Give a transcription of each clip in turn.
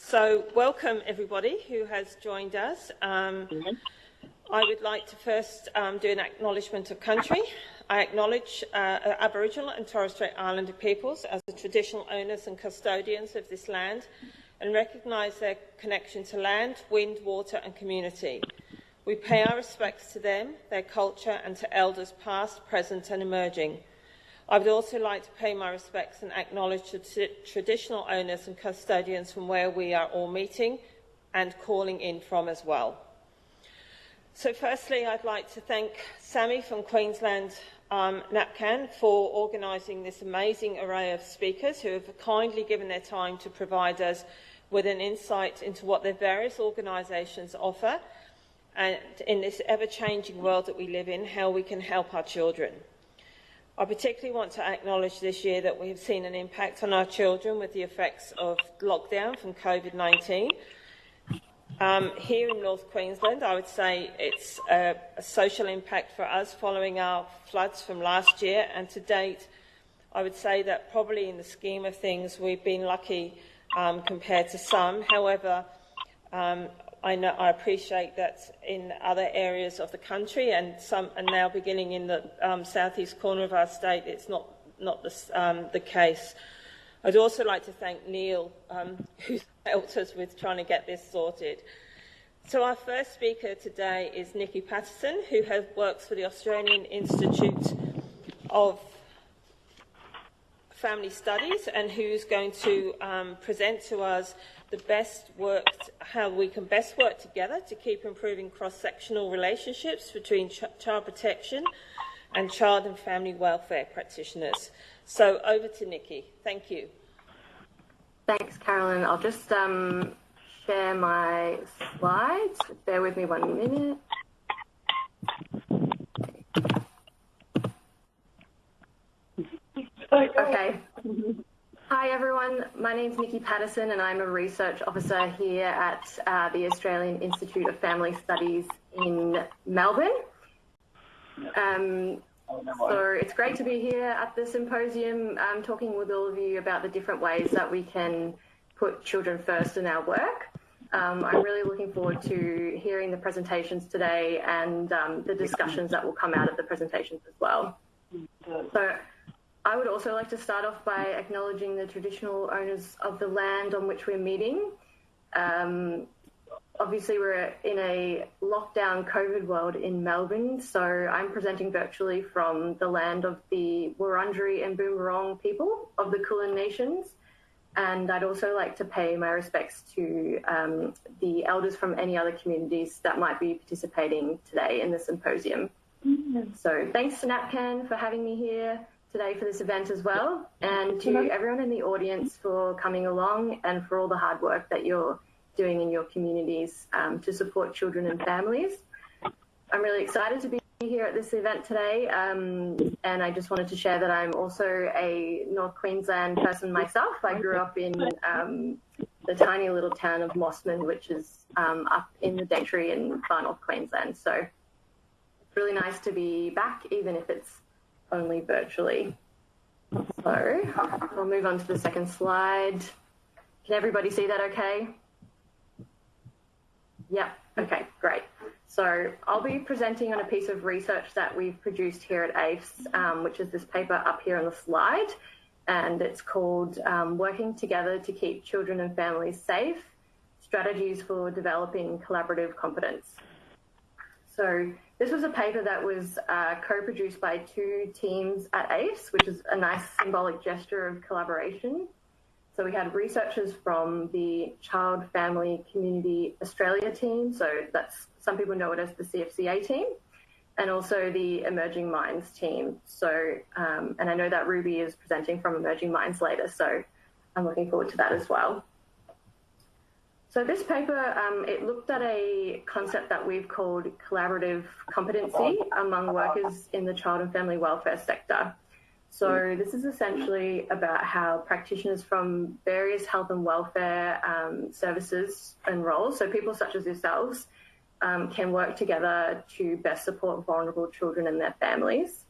So welcome everybody who has joined us. I would like to first do an acknowledgement of country. I acknowledge Aboriginal and Torres Strait Islander peoples as the traditional owners and custodians of this land and recognise their connection to land, wind, water and community. We pay our respects to them, their culture and to elders past, present and emerging. I would also like to pay my respects and acknowledge the traditional owners and custodians from where we are all meeting and calling in from as well. So firstly, I'd like to thank Sammy from Queensland NAPCAN for organising this amazing array of speakers who have kindly given their time to provide us with an insight into what their various organisations offer and in this ever-changing world that we live in, how we can help our children. I particularly want to acknowledge this year that we have seen an impact on our children with the effects of lockdown from COVID-19. Here in North Queensland, I would say it's a social impact for us following our floods from last year, and to date, I would say that probably in the scheme of things, we've been lucky compared to some. However, I appreciate that in other areas of the country and now beginning in the southeast corner of our state, it's not the case. I'd also like to thank Neil, who's helped us with trying to get this sorted. So our first speaker today is Nikki Patterson, who works for the Australian Institute of Family Studies and who's going to present to us how we can best work together to keep improving cross-sectional relationships between child protection and child and family welfare practitioners. So over to Nikki. Thank you. Thanks, Carolyn. I'll just share my slides. Bear with me 1 minute. Okay. Hi everyone, my name's Nikki Patterson and I'm a research officer here at the Australian Institute of Family Studies in Melbourne. So it's great to be here at the symposium talking with all of you about the different ways that we can put children first in our work. I'm really looking forward to hearing the presentations today and the discussions that will come out of the presentations as well. So I would also like to start off by acknowledging the traditional owners of the land on which we're meeting. Obviously, we're in a lockdown COVID world in Melbourne, so I'm presenting virtually from the land of the Wurundjeri and Boonwurrung people of the Kulin Nations. And I'd also like to pay my respects to the elders from any other communities that might be participating today in the symposium. So thanks to NAPCAN for having me here today for this event as well, and to everyone in the audience for coming along and for all the hard work that you're doing in your communities to support children and families. I'm really excited to be here at this event today, and I just wanted to share that I'm also a North Queensland person myself. I grew up in the tiny little town of Mossman, which is up in the Daintree in far north Queensland. So it's really nice to be back, even if it's only virtually. So I'll move on to the second slide. Can everybody see that okay? Yep, okay, great. So I'll be presenting on a piece of research that we've produced here at AFES, which is this paper up here on the slide, and it's called Working Together to Keep Children and Families Safe, Strategies for Developing Collaborative Competence. So this was a paper that was co-produced by two teams at AFES, which is a nice symbolic gesture of collaboration. So we had researchers from the Child Family Community Australia team, so that's, some people know it as the CFCA team, and also the Emerging Minds team. So, and I know that Ruby is presenting from Emerging Minds later, so I'm looking forward to that as well. So this paper, it looked at a concept that we've called collaborative competency among workers in the child and family welfare sector. So this is essentially about how practitioners from various health and welfare services and roles, so people such as yourselves, can work together to best support vulnerable children and their families.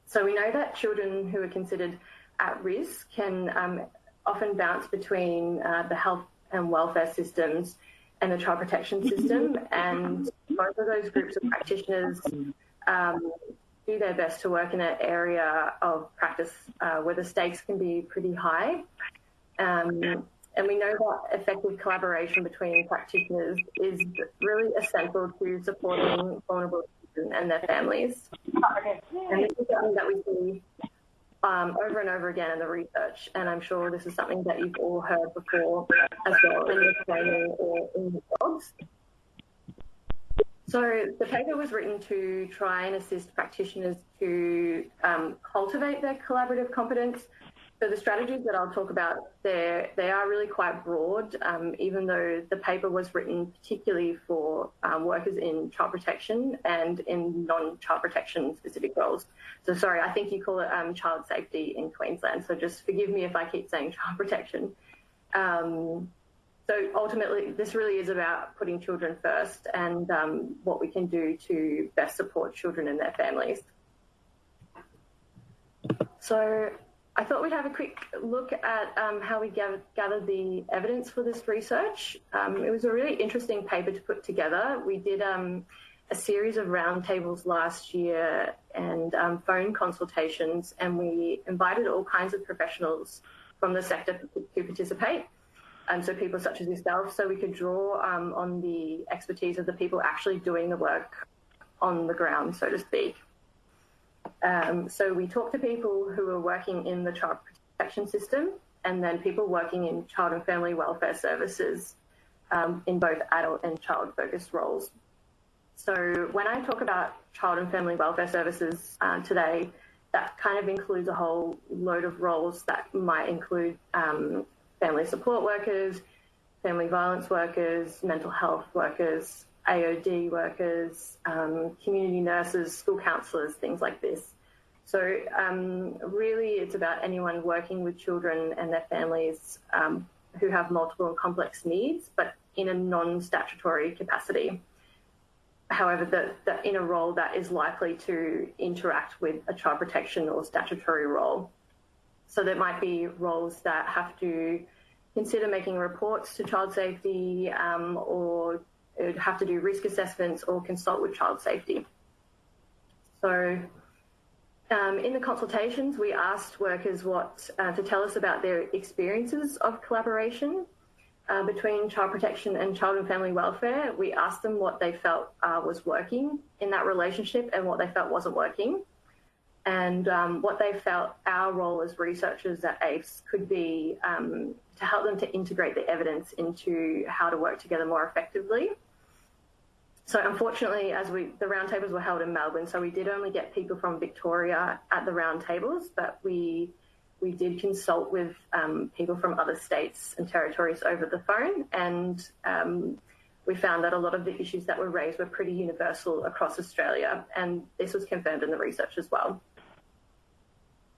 So we know that children who are considered at risk can often bounce between the health and welfare systems and the child protection system. And both of those groups of practitioners do their best to work in an area of practice where the stakes can be pretty high. And we know that effective collaboration between practitioners is really essential to supporting vulnerable children and their families. And this is something that we see over and over again in the research, and I'm sure this is something that you've all heard before as well in your training or in your jobs. So the paper was written to try and assist practitioners to cultivate their collaborative competence. So the strategies that I'll talk about there, they are really quite broad, even though the paper was written particularly for workers in child protection and in non-child protection specific roles. So sorry, I think you call it child safety in Queensland. So just forgive me if I keep saying child protection. So ultimately, this really is about putting children first and what we can do to best support children and their families. So I thought we'd have a quick look at how we gathered the evidence for this research. It was a really interesting paper to put together. We did a series of roundtables last year and phone consultations, and we invited all kinds of professionals from the sector to participate. So people such as yourself, so we could draw on the expertise of the people actually doing the work on the ground, so to speak. So we talked to people who were working in the child protection system and then people working in child and family welfare services in both adult and child-focused roles. So when I talk about child and family welfare services today, that kind of includes a whole load of roles that might include family support workers, family violence workers, mental health workers, AOD workers, community nurses, school counsellors, things like this. So really it's about anyone working with children and their families who have multiple and complex needs, but in a non-statutory capacity. However, in a role that is likely to interact with a child protection or statutory role. So there might be roles that have to consider making reports to child safety or it would have to do risk assessments or consult with child safety. So in the consultations, we asked workers to tell us about their experiences of collaboration between child protection and child and family welfare. We asked them what they felt was working in that relationship and what they felt wasn't working, and what they felt our role as researchers at AFES could be to help them to integrate the evidence into how to work together more effectively. So unfortunately, the roundtables were held in Melbourne, so we did only get people from Victoria at the roundtables, but we did consult with people from other states and territories over the phone, and we found that a lot of the issues that were raised were pretty universal across Australia, and this was confirmed in the research as well.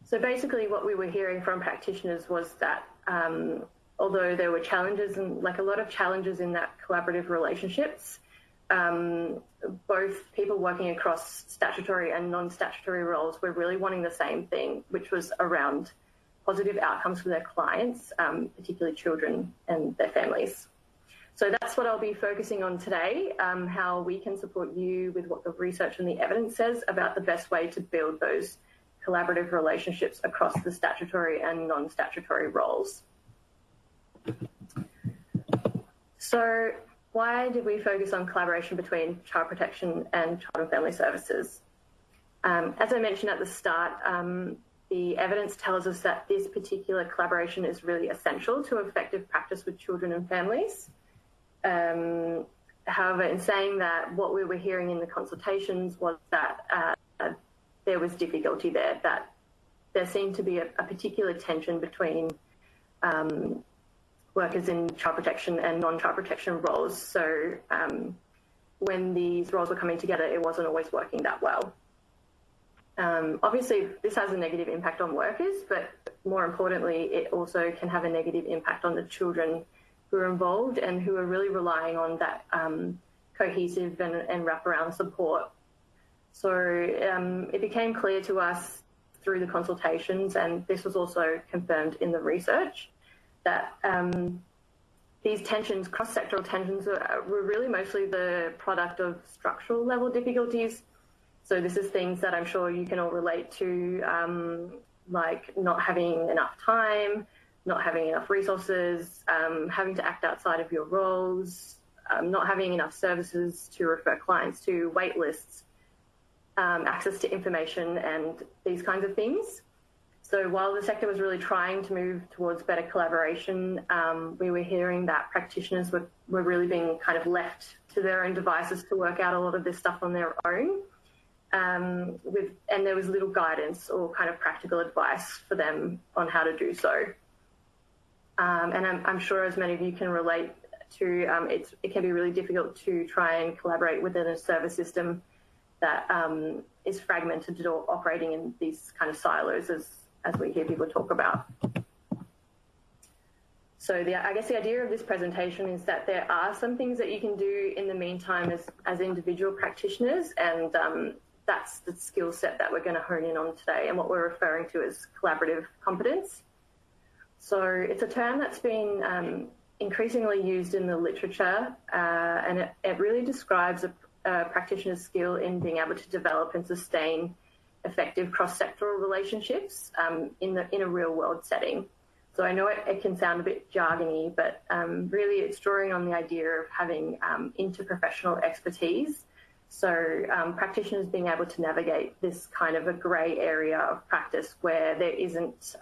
So basically what we were hearing from practitioners was that although there were challenges and like a lot of challenges in that collaborative relationships, both people working across statutory and non-statutory roles were really wanting the same thing, which was around positive outcomes for their clients, particularly children and their families. So that's what I'll be focusing on today, how we can support you with what the research and the evidence says about the best way to build those collaborative relationships across the statutory and non-statutory roles. So why did we focus on collaboration between child protection and child and family services? As I mentioned at the start, the evidence tells us that this particular collaboration is really essential to effective practice with children and families. However, in saying that, what we were hearing in the consultations was that there was difficulty there, that there seemed to be a particular tension between workers in child protection and non-child protection roles. So when these roles were coming together, it wasn't always working that well. Obviously, this has a negative impact on workers, but more importantly, it also can have a negative impact on the children who are involved and who are really relying on that cohesive and wraparound support. So it became clear to us through the consultations, and this was also confirmed in the research, that these tensions, cross-sectoral tensions, were really mostly the product of structural level difficulties. So this is things that I'm sure you can all relate to, like not having enough time, not having enough resources, having to act outside of your roles, not having enough services to refer clients to, wait lists, access to information, and these kinds of things. So while the sector was really trying to move towards better collaboration, we were hearing that practitioners were really being kind of left to their own devices to work out a lot of this stuff on their own. And there was little guidance or kind of practical advice for them on how to do so. And I'm sure, as many of you can relate to, it can be really difficult to try and collaborate within a service system that is fragmented or operating in these kind of silos, as we hear people talk about. So I guess the idea of this presentation is that there are some things that you can do in the meantime as individual practitioners, and that's the skill set that we're going to hone in on today, and what we're referring to as collaborative competence. So it's a term that's been increasingly used in the literature, and it really describes a practitioner's skill in being able to develop and sustain effective cross-sectoral relationships in a real-world setting. So I know it can sound a bit jargony, but really it's drawing on the idea of having interprofessional expertise. So practitioners being able to navigate this kind of a grey area of practice where there isn't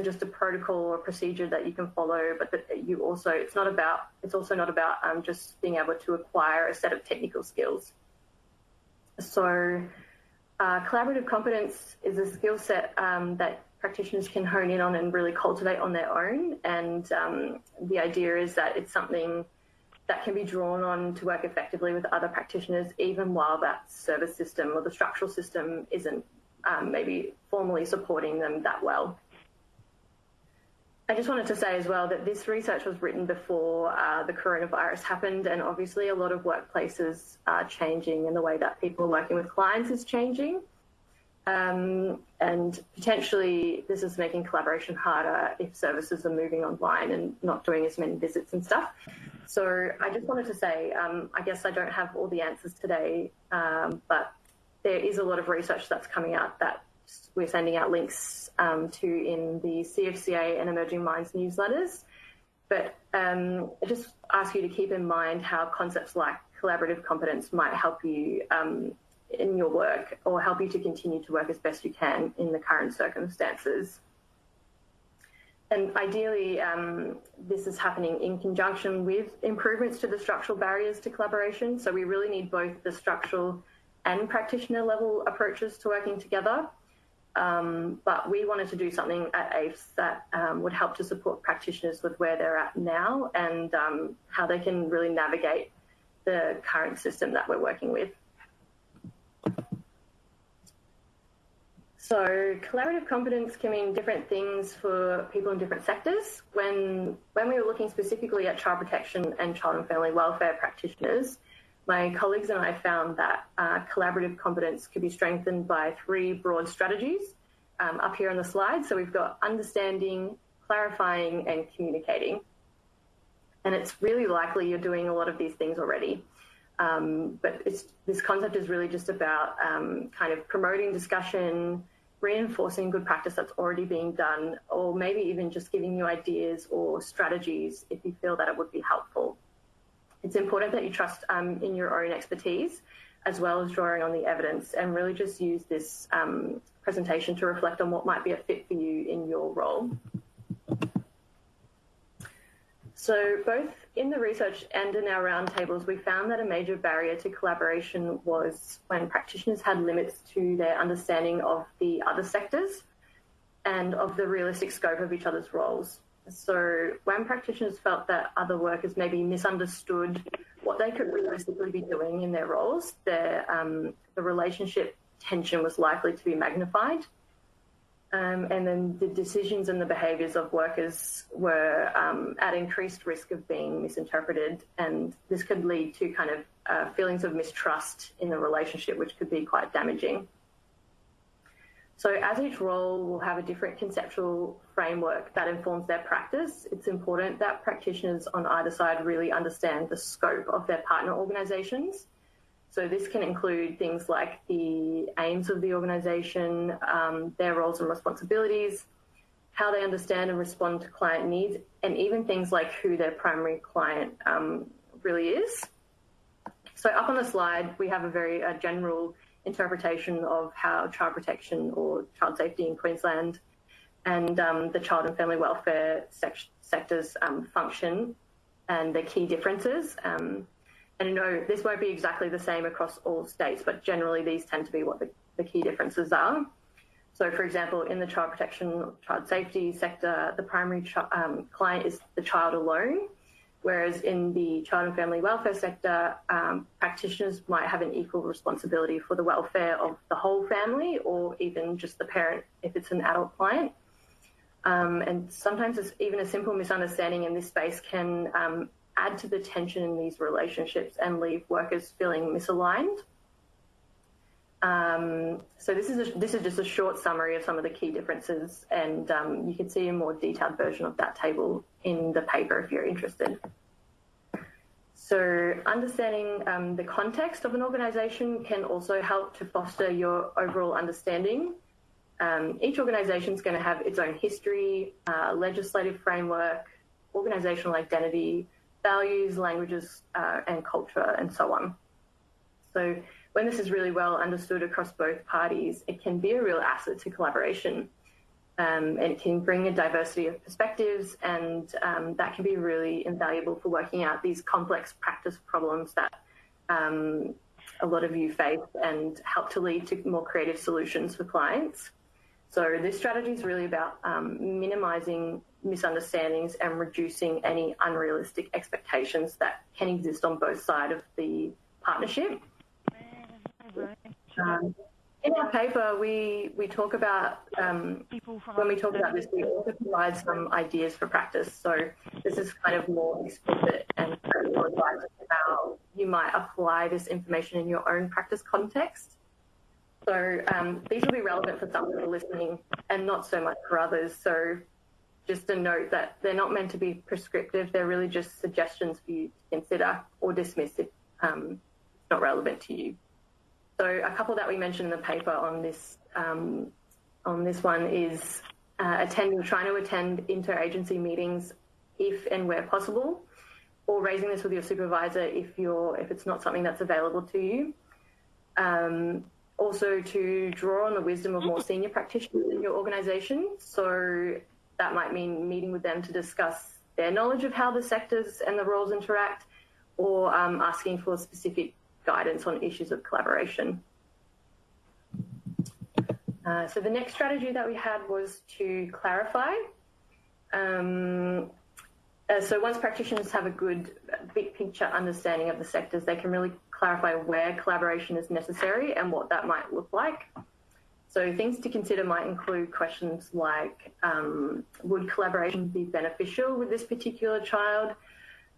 just a protocol or procedure that you can follow, but that it's also not about just being able to acquire a set of technical skills. So collaborative competence is a skill set that practitioners can hone in on and really cultivate on their own. And the idea is that it's something that can be drawn on to work effectively with other practitioners, even while that service system or the structural system isn't maybe formally supporting them that well. I just wanted to say as well that this research was written before the coronavirus happened, and obviously a lot of workplaces are changing, and the way that people are working with clients is changing. And potentially this is making collaboration harder if services are moving online and not doing as many visits and stuff. So I just wanted to say, I guess I don't have all the answers today, but there is a lot of research that's coming out that we're sending out links to in the CFCA and Emerging Minds newsletters. But I just ask you to keep in mind how concepts like collaborative competence might help you in your work, or help you to continue to work as best you can in the current circumstances. And ideally, this is happening in conjunction with improvements to the structural barriers to collaboration. So we really need both the structural and practitioner level approaches to working together. But we wanted to do something at AIFS that would help to support practitioners with where they're at now, and how they can really navigate the current system that we're working with. So collaborative competence can mean different things for people in different sectors. When we were looking specifically at child protection and child and family welfare practitioners, my colleagues and I found that collaborative competence could be strengthened by 3 broad strategies up here on the slide. So we've got understanding, clarifying, and communicating. And it's really likely you're doing a lot of these things already. But this concept is really just about kind of promoting discussion, reinforcing good practice that's already being done, or maybe even just giving you ideas or strategies if you feel that it would be helpful. It's important that you trust in your own expertise, as well as drawing on the evidence, and really just use this presentation to reflect on what might be a fit for you in your role. So both in the research and in our roundtables, we found that a major barrier to collaboration was when practitioners had limits to their understanding of the other sectors and of the realistic scope of each other's roles. So when practitioners felt that other workers maybe misunderstood what they could realistically be doing in their roles, the relationship tension was likely to be magnified. And then the decisions and the behaviours of workers were at increased risk of being misinterpreted, and this could lead to kind of feelings of mistrust in the relationship, which could be quite damaging. So as each role will have a different conceptual framework that informs their practice, it's important that practitioners on either side really understand the scope of their partner organisations. So this can include things like the aims of the organisation, their roles and responsibilities, how they understand and respond to client needs, and even things like who their primary client really is. So up on the slide, we have a very general interpretation of how child protection or child safety in Queensland and the child and family welfare sectors function and the key differences. And you know, this won't be exactly the same across all states, but generally these tend to be what the key differences are. So for example, in the child protection, child safety sector, the primary client is the child alone, whereas in the child and family welfare sector, practitioners might have an equal responsibility for the welfare of the whole family or even just the parent if it's an adult client. And sometimes even a simple misunderstanding in this space can add to the tension in these relationships and leave workers feeling misaligned. So this is just a short summary of some of the key differences, and you can see a more detailed version of that table in the paper if you're interested. So understanding the context of an organisation can also help to foster your overall understanding. Each organisation is going to have its own history, legislative framework, organisational identity, values, languages, and culture, and so on. So when this is really well understood across both parties, it can be a real asset to collaboration. And it can bring a diversity of perspectives, and that can be really invaluable for working out these complex practice problems that a lot of you face and help to lead to more creative solutions for clients. So this strategy is really about minimising misunderstandings and reducing any unrealistic expectations that can exist on both sides of the partnership. In our paper, we talk about, when we talk about this, we also provide some ideas for practice. So this is kind of more explicit and more advice how you might apply this information in your own practice context. So these will be relevant for some people listening and not so much for others. So just a note that they're not meant to be prescriptive. They're really just suggestions for you to consider or dismiss if it's not relevant to you. So a couple that we mentioned in the paper on this one is trying to attend interagency meetings if and where possible, or raising this with your supervisor if it's not something that's available to you. Also to draw on the wisdom of more senior practitioners in your organisation. So that might mean meeting with them to discuss their knowledge of how the sectors and the roles interact, or asking for specific guidance on issues of collaboration. So the next strategy that we had was to clarify. So once practitioners have a good big picture understanding of the sectors, they can really clarify where collaboration is necessary and what that might look like. So things to consider might include questions like, would collaboration be beneficial with this particular child?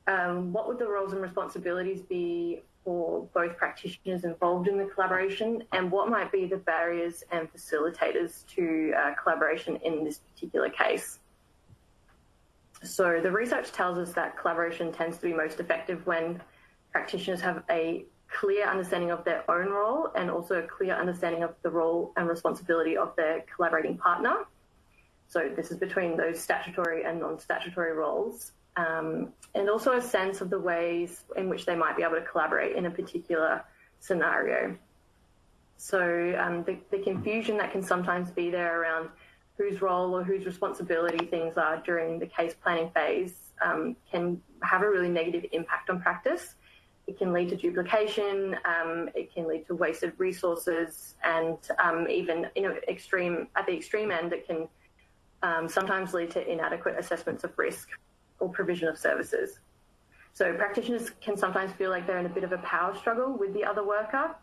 What would the roles and responsibilities be for both practitioners involved in the collaboration, and what might be the barriers and facilitators to collaboration in this particular case? So the research tells us that collaboration tends to be most effective when practitioners have a clear understanding of their own role and also a clear understanding of the role and responsibility of their collaborating partner. So this is between those statutory and non-statutory roles. And also a sense of the ways in which they might be able to collaborate in a particular scenario. So the confusion that can sometimes be there around whose role or whose responsibility things are during the case planning phase can have a really negative impact on practice. It can lead to duplication, it can lead to wasted resources, and even at the extreme end, it can sometimes lead to inadequate assessments of risk or provision of services. So practitioners can sometimes feel like they're in a bit of a power struggle with the other worker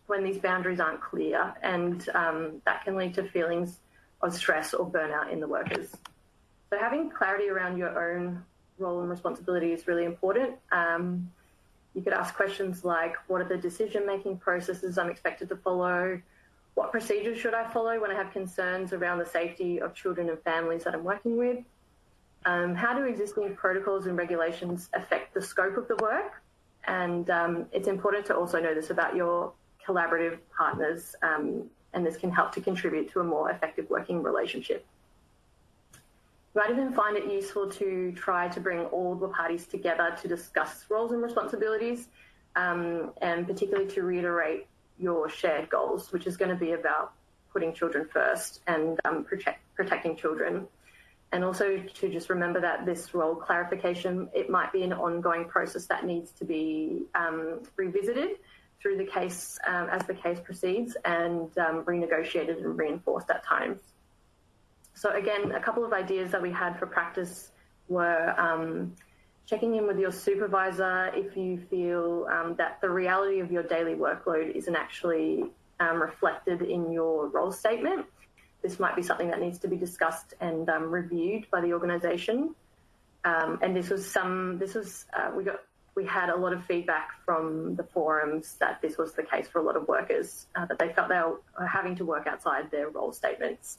when these boundaries aren't clear, and that can lead to feelings of stress or burnout in the workers. So having clarity around your own role and responsibility is really important. You could ask questions like, what are the decision-making processes I'm expected to follow? What procedures should I follow when I have concerns around the safety of children and families that I'm working with? How do existing protocols and regulations affect the scope of the work? And it's important to also know this about your collaborative partners, and this can help to contribute to a more effective working relationship. You might even find it useful to try to bring all the parties together to discuss roles and responsibilities, and particularly to reiterate your shared goals, which is going to be about putting children first and protecting children. And also to just remember that this role clarification, it might be an ongoing process that needs to be revisited through the case as the case proceeds, and renegotiated and reinforced at times. So again, a couple of ideas that we had for practice were checking in with your supervisor if you feel that the reality of your daily workload isn't actually reflected in your role statement. This might be something that needs to be discussed and reviewed by the organisation. And we had a lot of feedback from the forums that this was the case for a lot of workers, that they felt they were having to work outside their role statements.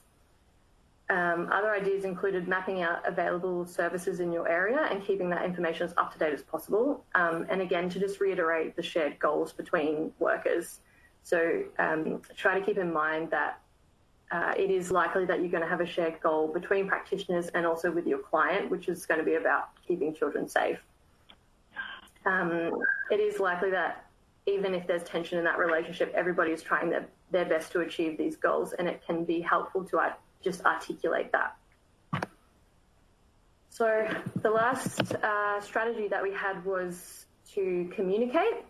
Other ideas included mapping out available services in your area and keeping that information as up to date as possible. And again, to just reiterate the shared goals between workers. So try to keep in mind that it is likely that you're going to have a shared goal between practitioners and also with your client, which is going to be about keeping children safe. It is likely that even if there's tension in that relationship, everybody is trying their best to achieve these goals, and it can be helpful to just articulate that. So the last strategy that we had was to communicate.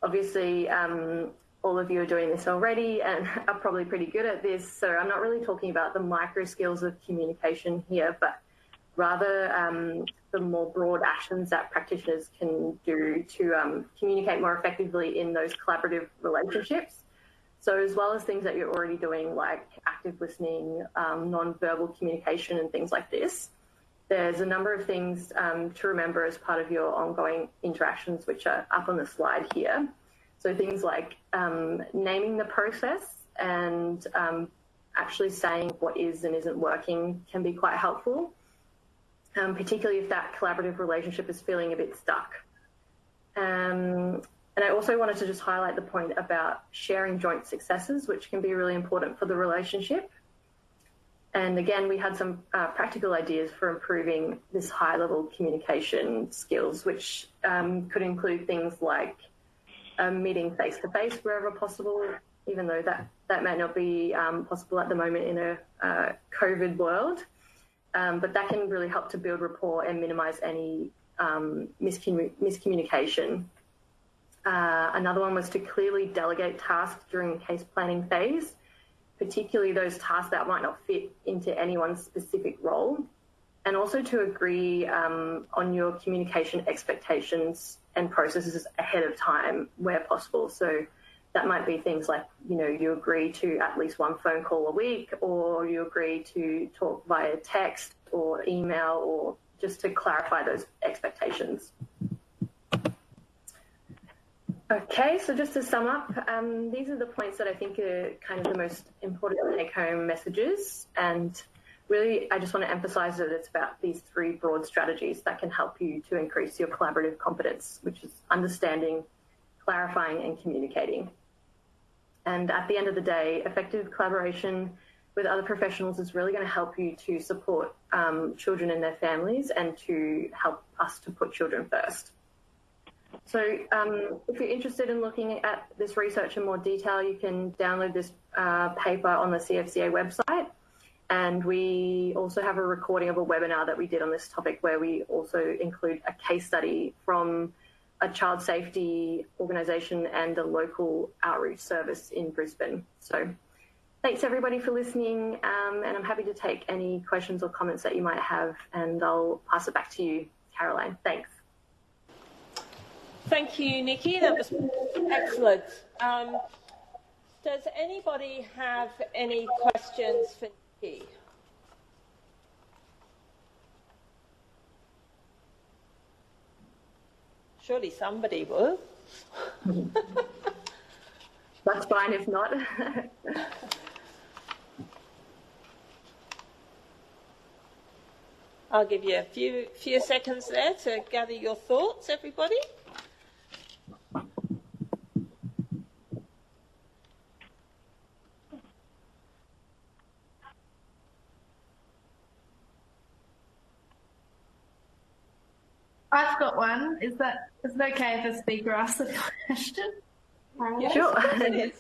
Obviously, all of you are doing this already and are probably pretty good at this, so I'm not really talking about the micro skills of communication here, but rather the more broad actions that practitioners can do to communicate more effectively in those collaborative relationships. So as well as things that you're already doing, like active listening, non-verbal communication and things like this, there's a number of things to remember as part of your ongoing interactions, which are up on the slide here. So things like naming the process and actually saying what is and isn't working can be quite helpful, particularly if that collaborative relationship is feeling a bit stuck. And I also wanted to just highlight the point about sharing joint successes, which can be really important for the relationship. And again, we had some practical ideas for improving this high-level communication skills, which could include things like meeting face-to-face wherever possible, even though that might not be possible at the moment in a COVID world. But that can really help to build rapport and minimise any miscommunication. Another one was to clearly delegate tasks during the case planning phase, particularly those tasks that might not fit into anyone's specific role, and also to agree on your communication expectations and processes ahead of time where possible. So that might be things like, you agree to at least one phone call a week, or you agree to talk via text or email, or just to clarify those expectations. Okay, so just to sum up, these are the points that I think are kind of the most important take-home messages. And really, I just want to emphasize that it's about these three broad strategies that can help you to increase your collaborative competence, which is understanding, clarifying, and communicating. And at the end of the day, effective collaboration with other professionals is really going to help you to support children and their families, and to help us to put children first. So if you're interested in looking at this research in more detail, you can download this paper on the CFCA website. And we also have a recording of a webinar that we did on this topic, where we also include a case study from a child safety organisation and a local outreach service in Brisbane. So thanks everybody for listening, and I'm happy to take any questions or comments that you might have, and I'll pass it back to you, Caroline. Thanks. Thank you, Nikki. That was excellent. Does anybody have any questions for Nikki? Surely somebody will. That's fine if not. I'll give you a few seconds there to gather your thoughts, everybody. I've got one. Is it okay if the speaker asks a question? Yes, Sure. it is.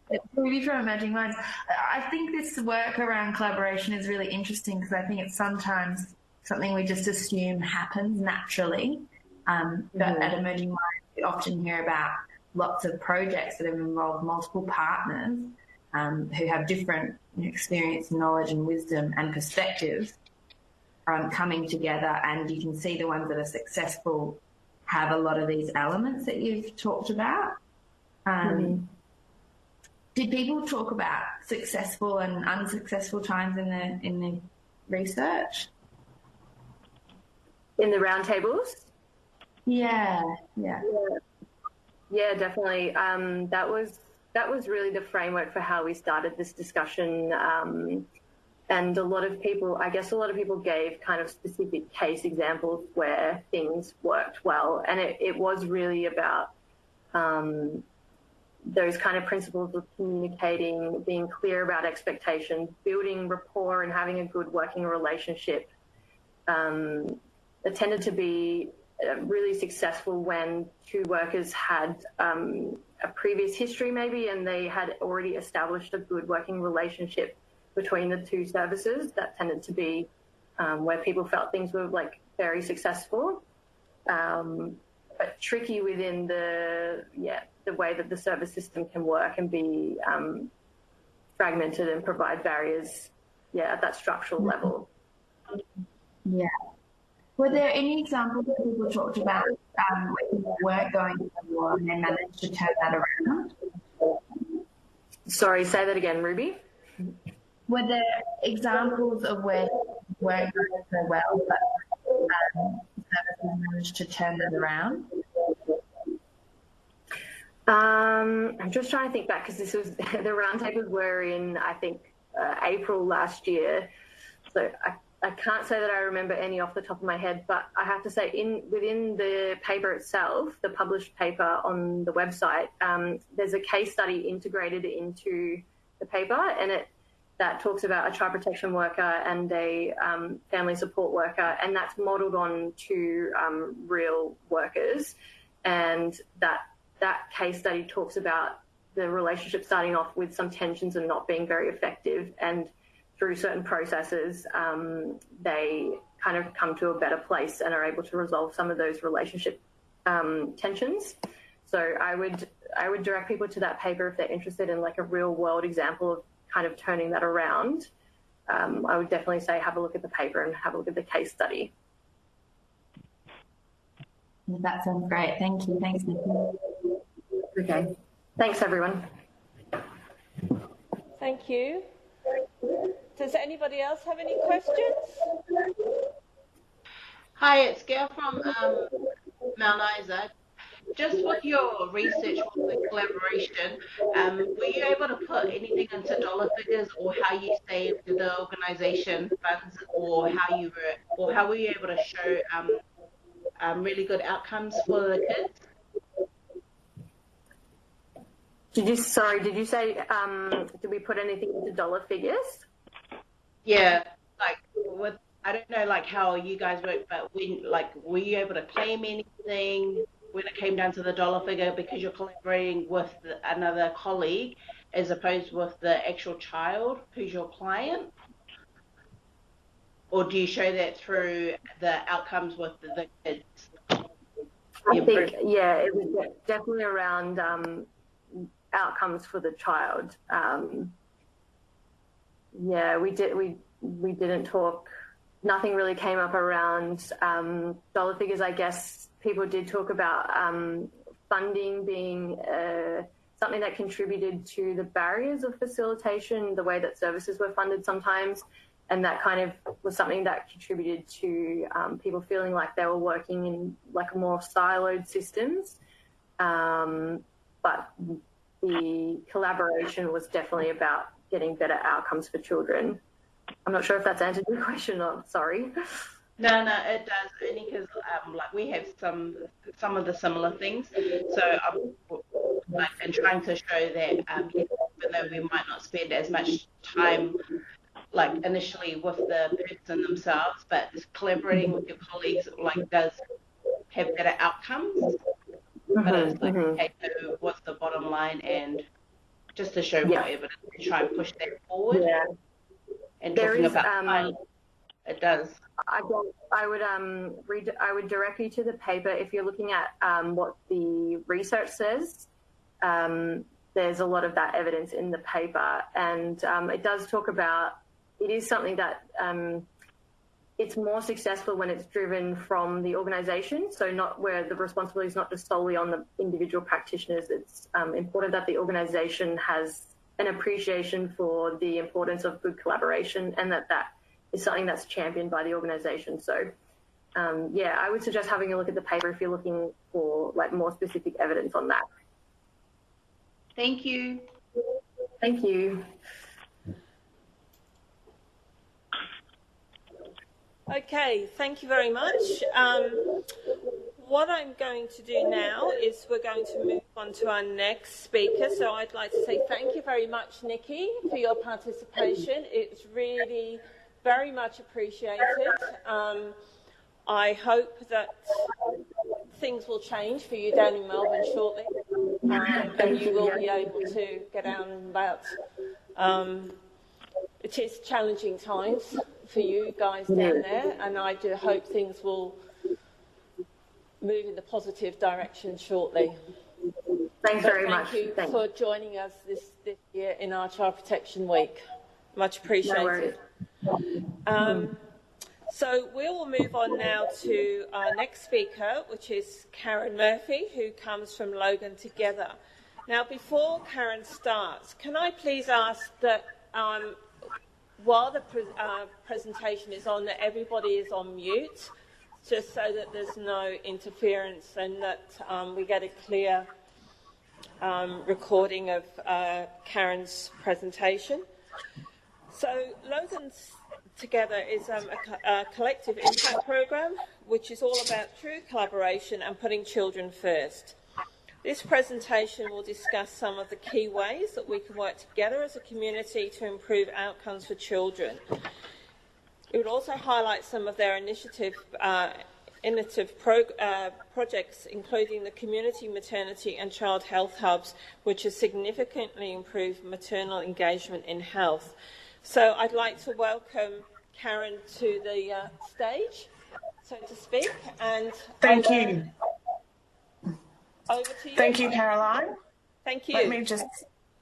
It's Ruby from Emerging Minds. I think this work around collaboration is really interesting because I think it's sometimes something we just assume happens naturally. But at Emerging Minds, we often hear about lots of projects that have involved multiple partners who have different experience, knowledge and wisdom and perspectives coming together, and you can see the ones that are successful have a lot of these elements that you've talked about. Did people talk about successful and unsuccessful times in the research? In the roundtables? Yeah, definitely. That was really the framework for how we started this discussion. And a lot of people gave kind of specific case examples where things worked well. And it was really about those kind of principles of communicating, being clear about expectations, building rapport and having a good working relationship. It tended to be really successful when two workers had a previous history maybe, and they had already established a good working relationship between the two services. That tended to be where people felt things were like very successful, but tricky within the way that the service system can work and be fragmented and provide barriers at that structural level. Yeah. Were there any examples that people talked about where people weren't going to war and they managed to turn that around? Sorry, say that again, Ruby. Were there examples of where people weren't going so well, but services managed to turn that around? I'm just trying to think back because this was the roundtables were in, I think, April last year. So I can't say that I remember any off the top of my head, but I have to say within the paper itself, the published paper on the website, there's a case study integrated into the paper, and that talks about a child protection worker and a family support worker, and that's modelled on two real workers. And that case study talks about the relationship starting off with some tensions and not being very effective, and through certain processes, they kind of come to a better place and are able to resolve some of those relationship tensions. So I would direct people to that paper if they're interested in like a real world example of kind of turning that around. I would definitely say have a look at the paper and have a look at the case study. That sounds great. Thank you. Thanks, Nikki. Okay. Thanks, everyone. Thank you. Does anybody else have any questions? Hi, it's Gail from Mount Isa. Just with your research with the collaboration, were you able to put anything into dollar figures or how you saved the organisation funds, or how were you able to show really good outcomes for the kids? Did you say, did we put anything into dollar figures? Yeah, like I don't know like how you guys work, but were you able to claim anything when it came down to the dollar figure because you're collaborating with another colleague as opposed with the actual child who's your client? Or do you show that through the outcomes with the kids? I think, it was definitely around outcomes for the child. We didn't talk, nothing really came up around dollar figures. I guess people did talk about funding being something that contributed to the barriers of facilitation, the way that services were funded sometimes. And that kind of was something that contributed to people feeling like they were working in like more siloed systems. But the collaboration was definitely about getting better outcomes for children. I'm not sure if that's answered your question or sorry. No, it does, only because like we have some of the similar things. So like and trying to show that even though we might not spend as much time like initially with the person themselves, but just collaborating with your colleagues like does have better outcomes. But it's like, okay, so what's the bottom line, and just to show more evidence to try and push that forward. Yeah. And There talking is, about it does. I would direct you to the paper if you're looking at what the research says. There's a lot of that evidence in the paper, and it does talk about it is something that it's more successful when it's driven from the organisation, so not where the responsibility is not just solely on the individual practitioners. It's important that the organisation has an appreciation for the importance of good collaboration, and that is something that's championed by the organisation. So, I would suggest having a look at the paper if you're looking for like more specific evidence on that. Thank you. Thank you. Okay, thank you very much. What I'm going to do now is we're going to move on to our next speaker. So I'd like to say thank you very much, Nikki, for your participation. It's really very much appreciated. I hope that things will change for you down in Melbourne shortly, and you will be able to get out and about. It is challenging times for you guys down there, and I do hope things will move in the positive direction shortly. Thanks very much. Thank you for joining us this year in our Child Protection Week. Much appreciated. So we will move on now to our next speaker, which is Karen Murphy, who comes from Logan Together. Now, before Karen starts, can I please ask that while the presentation is on, that everybody is on mute, just so that there's no interference and that we get a clear recording of Karen's presentation. So Logan Together is a collective impact program, which is all about true collaboration and putting children first. This presentation will discuss some of the key ways that we can work together as a community to improve outcomes for children. It would also highlight some of their innovative projects, including the community maternity and child health hubs, which has significantly improved maternal engagement in health. So I'd like to welcome Karen to the stage, so to speak. And thank you. Over to you. Thank you, Caroline. Thank you. Let me just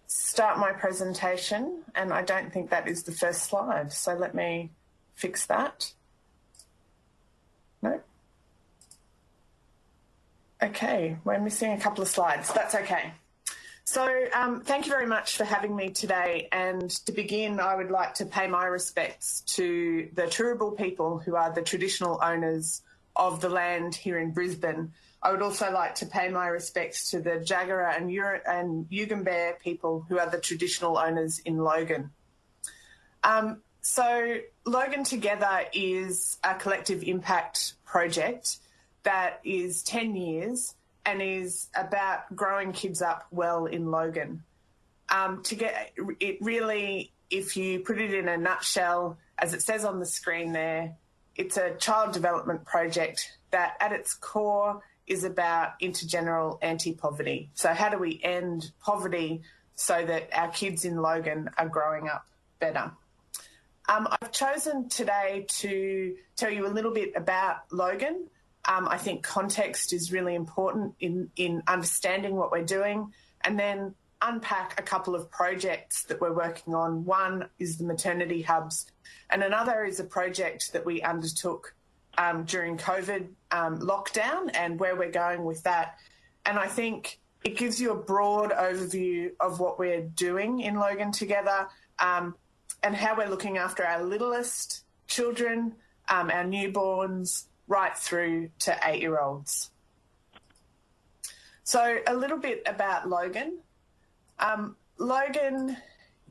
start my presentation, and I don't think that is the first slide, so let me fix that. No. Okay, we're missing a couple of slides. That's okay. So thank you very much for having me today, and to begin I would like to pay my respects to the Turrbal people, who are the traditional owners of the land here in Brisbane. I would also like to pay my respects to the Jagera and Yugambeh people, who are the traditional owners in Logan. So Logan Together is a collective impact project that is 10 years and is about growing kids up well in Logan. It really, if you put it in a nutshell, as it says on the screen there, it's a child development project that at its core is about intergeneral anti-poverty. So how do we end poverty so that our kids in Logan are growing up better? I've chosen today to tell you a little bit about Logan. I think context is really important in understanding what we're doing, and then unpack a couple of projects that we're working on. One is the maternity hubs, and another is a project that we undertook during COVID lockdown, and where we're going with that. And I think it gives you a broad overview of what we're doing in Logan Together, and how we're looking after our littlest children, our newborns, right through to 8-year-olds. So a little bit about Logan. Logan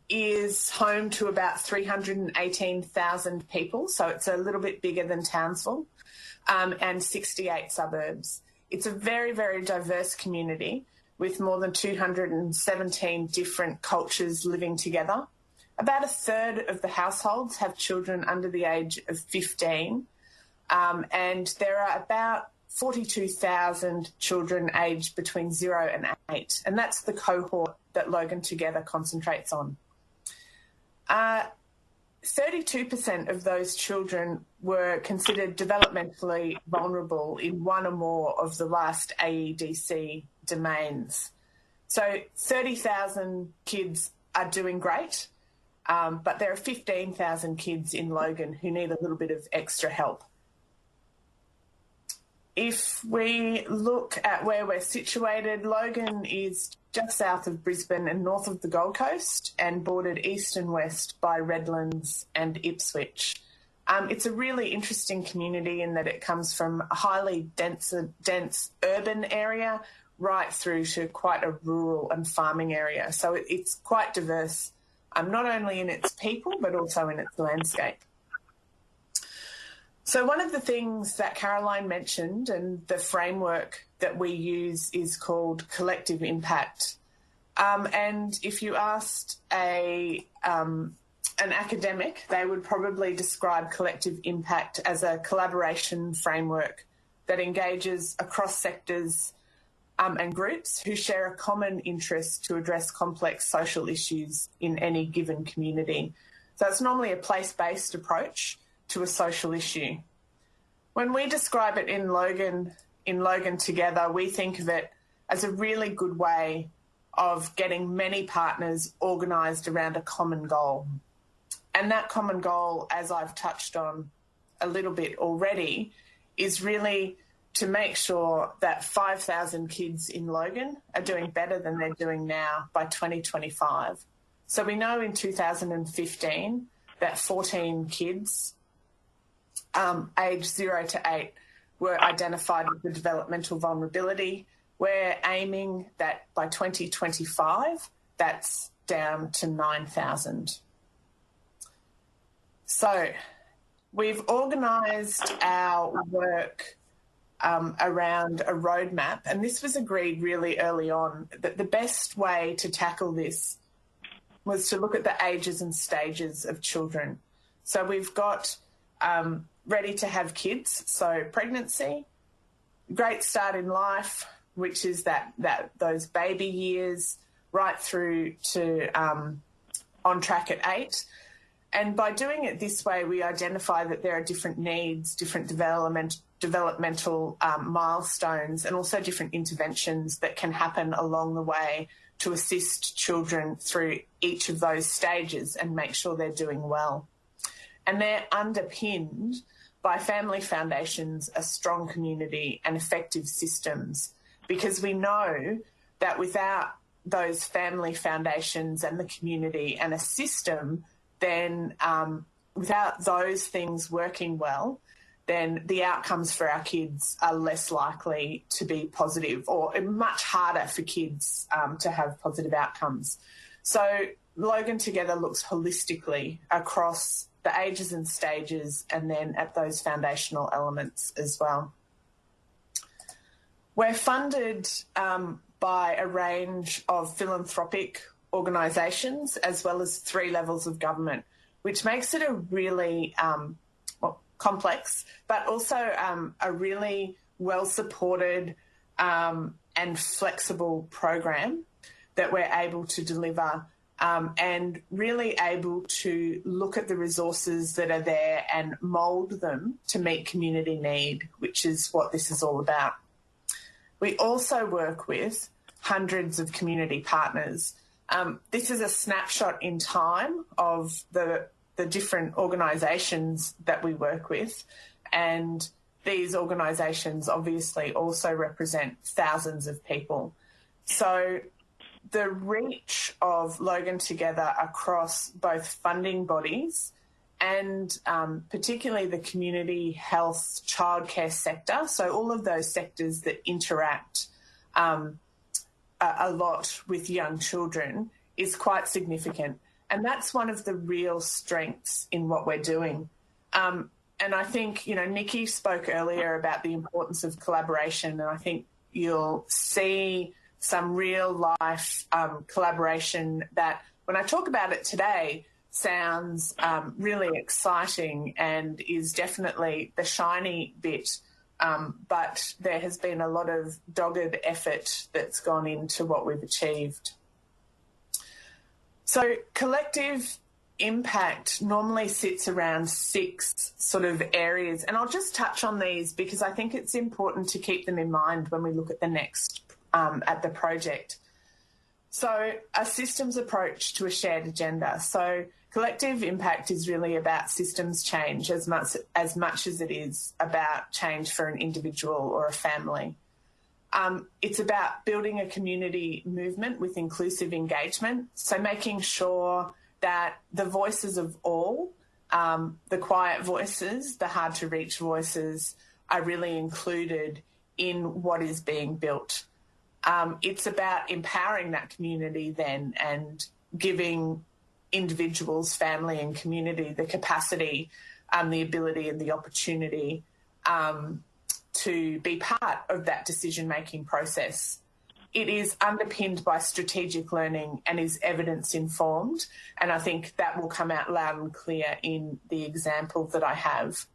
is home to about 318,000 people, so it's a little bit bigger than Townsville, and 68 suburbs. It's a very, very diverse community with more than 217 different cultures living together. About a third of the households have children under the age of 15, and there are about 42,000 children aged between 0 and 8, and that's the cohort that Logan Together concentrates on. 32% of those children were considered developmentally vulnerable in one or more of the last AEDC domains. So 30,000 kids are doing great, but there are 15,000 kids in Logan who need a little bit of extra help. If we look at where we're situated, Logan is just south of Brisbane and north of the Gold Coast and bordered east and west by Redlands and Ipswich. It's a really interesting community in that it comes from a highly dense urban area right through to quite a rural and farming area. So it's quite diverse, not only in its people but also in its landscape. So one of the things that Caroline mentioned and the framework that we use is called collective impact. And if you asked an academic, they would probably describe collective impact as a collaboration framework that engages across sectors and groups who share a common interest to address complex social issues in any given community. So it's normally a place-based approach to a social issue. When we describe it in Logan Together, we think of it as a really good way of getting many partners organised around a common goal. And that common goal, as I've touched on a little bit already, is really to make sure that 5,000 kids in Logan are doing better than they're doing now by 2025. So we know in 2015 that 14 kids aged 0 to 8 were identified with the developmental vulnerability. We're aiming that by 2025, that's down to 9,000. So we've organised our work around a roadmap, and this was agreed really early on, that the best way to tackle this was to look at the ages and stages of children. So we've got ready to have kids, so pregnancy, great start in life, which is those baby years, right through to on track at 8. And by doing it this way, we identify that there are different needs, different developmental milestones, and also different interventions that can happen along the way to assist children through each of those stages and make sure they're doing well. And they're underpinned by family foundations, a strong community and effective systems, because we know that without those family foundations and the community and a system, then without those things working well, then the outcomes for our kids are less likely to be positive, or much harder for kids to have positive outcomes. So Logan Together looks holistically across the ages and stages and then at those foundational elements as well. We're funded by a range of philanthropic organisations as well as 3 levels of government, which makes it a really complex, but also a really well-supported and flexible program that we're able to deliver, and really able to look at the resources that are there and mould them to meet community need, which is what this is all about. We also work with hundreds of community partners. This is a snapshot in time of the different organisations that we work with, and these organisations obviously also represent thousands of people. So the reach of Logan Together across both funding bodies and particularly the community health childcare sector, so all of those sectors that interact a lot with young children is quite significant. And that's one of the real strengths in what we're doing. And I think, Nikki spoke earlier about the importance of collaboration, and I think you'll see some real life collaboration that, when I talk about it today, sounds really exciting and is definitely the shiny bit. But there has been a lot of dogged effort that's gone into what we've achieved. So collective impact normally sits around 6 sort of areas, and I'll just touch on these because I think it's important to keep them in mind when we look at the next, at the project. So a systems approach to a shared agenda. So collective impact is really about systems change as much as it is about change for an individual or a family. It's about building a community movement with inclusive engagement, so making sure that the voices of all, the quiet voices, the hard-to-reach voices, are really included in what is being built. It's about empowering that community then and giving individuals, family and community the capacity, the ability and the opportunity to be part of that decision-making process. It is underpinned by strategic learning and is evidence-informed, and I think that will come out loud and clear in the example that I have.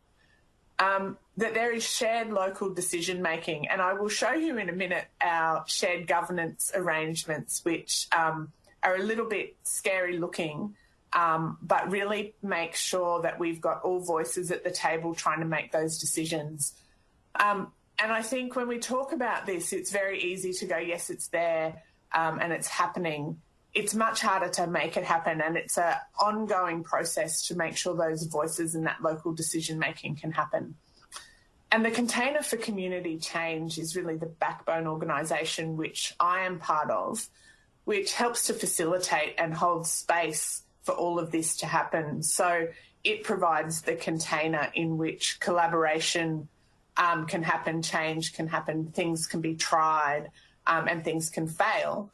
That there is shared local decision-making, and I will show you in a minute our shared governance arrangements, which are a little bit scary-looking, but really make sure that we've got all voices at the table trying to make those decisions. And I think when we talk about this, it's very easy to go, yes, it's there and it's happening. It's much harder to make it happen, and it's an ongoing process to make sure those voices and that local decision-making can happen. And the Container for Community Change is really the backbone organisation which I am part of, which helps to facilitate and hold space for all of this to happen. So it provides the container in which collaboration can happen, change can happen, things can be tried, and things can fail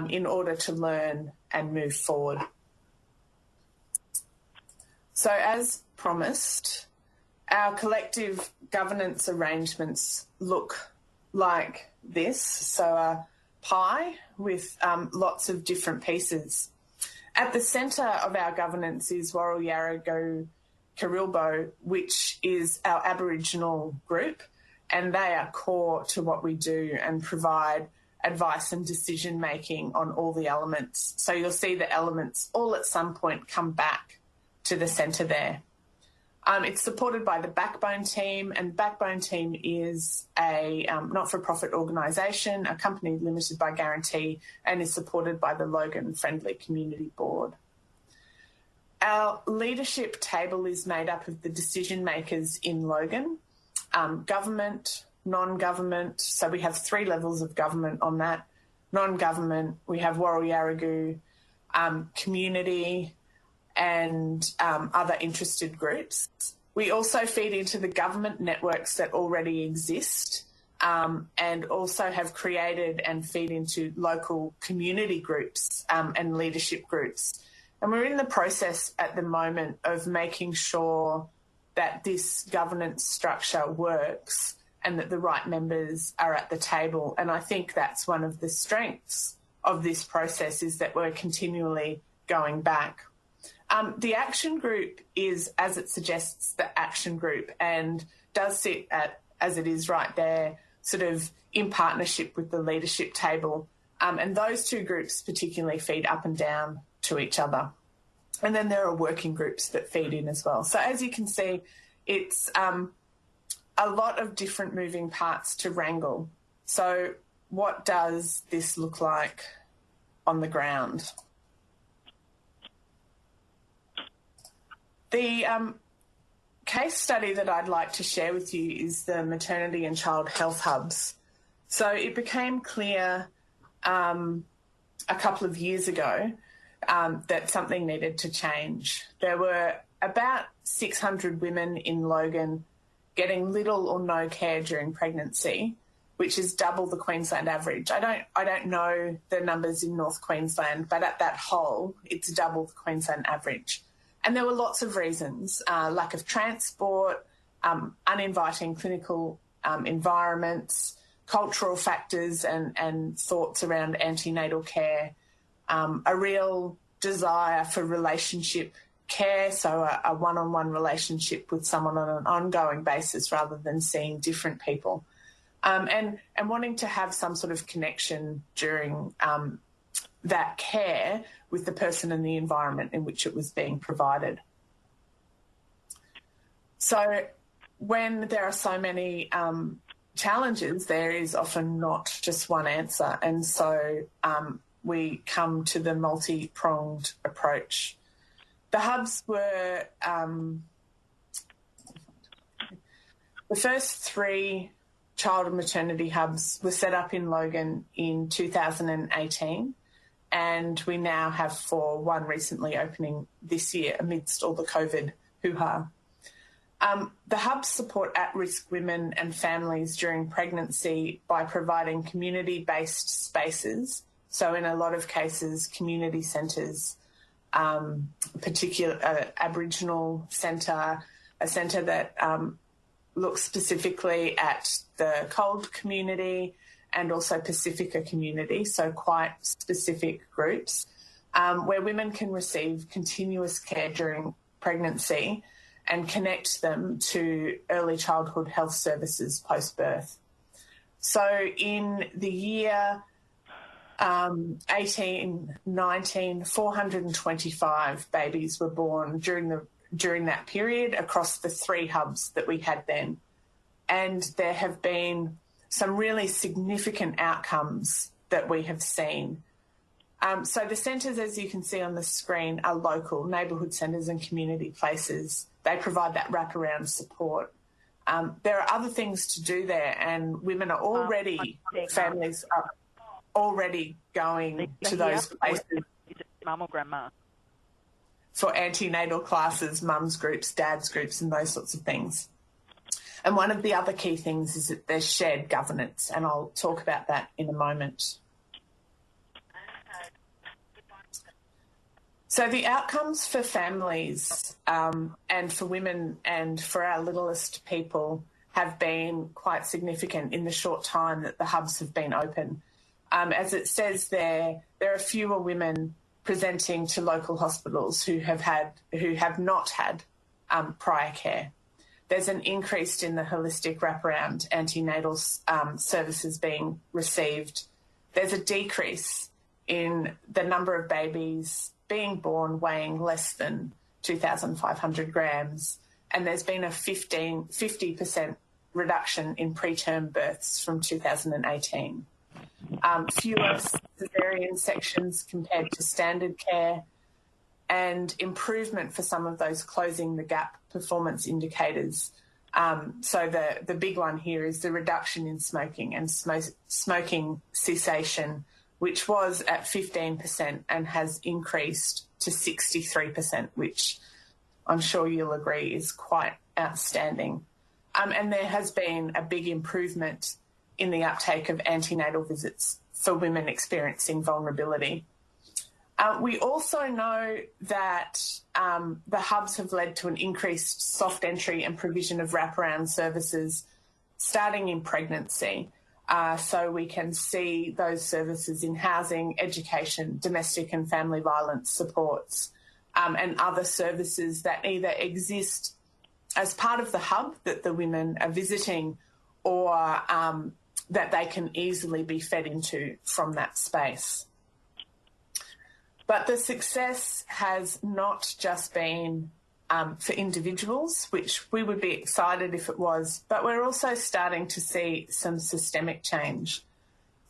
in order to learn and move forward. So as promised, our collective governance arrangements look like this. So a pie with lots of different pieces. At the centre of our governance is Warral Karilbo, which is our Aboriginal group, and they are core to what we do and provide advice and decision making on all the elements. So you'll see the elements all at some point come back to the centre there. It's supported by the Backbone team, and Backbone team is a not-for-profit organisation, a company limited by guarantee, and is supported by the Logan Friendly Community Board. Our leadership table is made up of the decision makers in Logan, government, non-government, so we have 3 levels of government on that. Non-government, we have Warral community and other interested groups. We also feed into the government networks that already exist and also have created and feed into local community groups and leadership groups. And we're in the process at the moment of making sure that this governance structure works and that the right members are at the table. And I think that's one of the strengths of this process, is that we're continually going back. The action group is, as it suggests, the action group, and does sit at, as it is right there, sort of in partnership with the leadership table. And those 2 groups particularly feed up and down to each other. And then there are working groups that feed in as well. So as you can see, it's a lot of different moving parts to wrangle. So what does this look like on the ground? The case study that I'd like to share with you is the maternity and child health hubs. So it became clear a couple of years ago that something needed to change. There were about 600 women in Logan getting little or no care during pregnancy, which is double the Queensland average. I don't know the numbers in North Queensland, but at that whole, it's double the Queensland average. And there were lots of reasons: lack of transport, uninviting clinical environments, cultural factors and thoughts around antenatal care, a real desire for relationship care, so a one-on-one relationship with someone on an ongoing basis rather than seeing different people, and wanting to have some sort of connection during that care with the person and the environment in which it was being provided. So when there are so many challenges, there is often not just one answer, and so we come to the multi-pronged approach. The hubs were the first 3 child and maternity hubs were set up in Logan in 2018, and we now have 4, one recently opening this year amidst all the COVID hoo-ha. The hubs support at-risk women and families during pregnancy by providing community-based spaces. So in a lot of cases, community centres, particular Aboriginal centre, a centre that looks specifically at the cold community and also Pacifica community, so quite specific groups, where women can receive continuous care during pregnancy and connect them to early childhood health services post-birth. So in the year 18-19, 425 babies were born during that period across the 3 hubs that we had then. And there have been some really significant outcomes that we have seen. So the centres, as you can see on the screen, are local neighbourhood centres and community places. They provide that wraparound support. There are other things to do there, and women are already, families are already going to those places. Mum or grandma? For antenatal classes, mums groups, dads groups, and those sorts of things. And one of the other key things is that there's shared governance, and I'll talk about that in a moment. So the outcomes for families and for women and for our littlest people have been quite significant in the short time that the hubs have been open. As it says there are fewer women presenting to local hospitals who have not had prior care. There's an increase in the holistic wraparound antenatal services being received. There's a decrease in the number of babies being born weighing less than 2,500 grams, and there's been a 50% reduction in preterm births from 2018. Fewer caesarean sections compared to standard care, and improvement for some of those closing the gap performance indicators. So the big one here is the reduction in smoking and smoking cessation, which was at 15% and has increased to 63%, which I'm sure you'll agree is quite outstanding. And there has been a big improvement in the uptake of antenatal visits for women experiencing vulnerability. We also know that the hubs have led to an increased soft entry and provision of wraparound services starting in pregnancy. So we can see those services in housing, education, domestic and family violence supports, and other services that either exist as part of the hub that the women are visiting, or that they can easily be fed into from that space. But the success has not just been for individuals, which we would be excited if it was, but we're also starting to see some systemic change.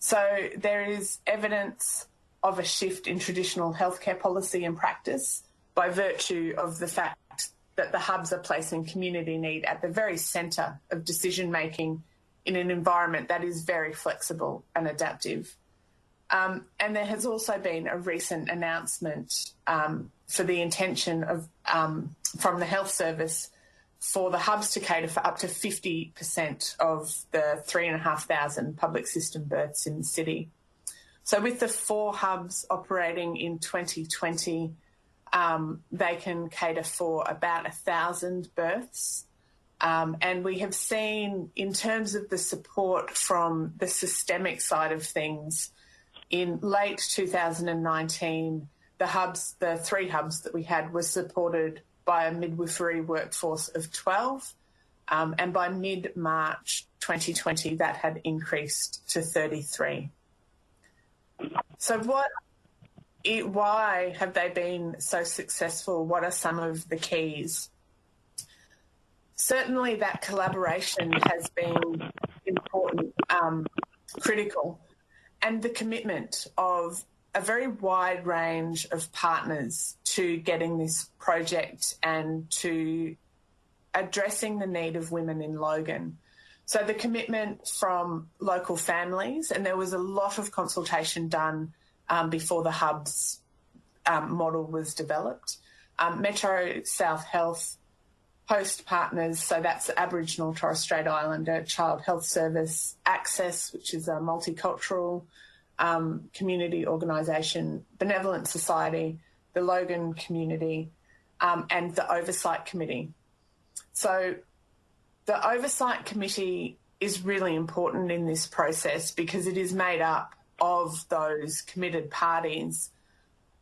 So there is evidence of a shift in traditional healthcare policy and practice by virtue of the fact that the hubs are placing community need at the very centre of decision-making in an environment that is very flexible and adaptive. And there has also been a recent announcement for the intention of from the Health Service for the hubs to cater for up to 50% of the 3,500 public system births in the city. So with the 4 hubs operating in 2020, they can cater for about 1,000 births. And we have seen, in terms of the support from the systemic side of things, in late 2019, the 3 hubs that we had were supported by a midwifery workforce of 12. And by mid-March 2020, that had increased to 33. So why have they been so successful? What are some of the keys? Certainly that collaboration has been important, critical, and the commitment of a very wide range of partners to getting this project and to addressing the need of women in Logan. So the commitment from local families, and there was a lot of consultation done before the hubs model was developed. Metro South Health, host partners, so that's Aboriginal and Torres Strait Islander Child Health Service, Access, which is a multicultural community organisation, Benevolent Society, the Logan community, and the Oversight Committee. So the Oversight Committee is really important in this process because it is made up of those committed parties.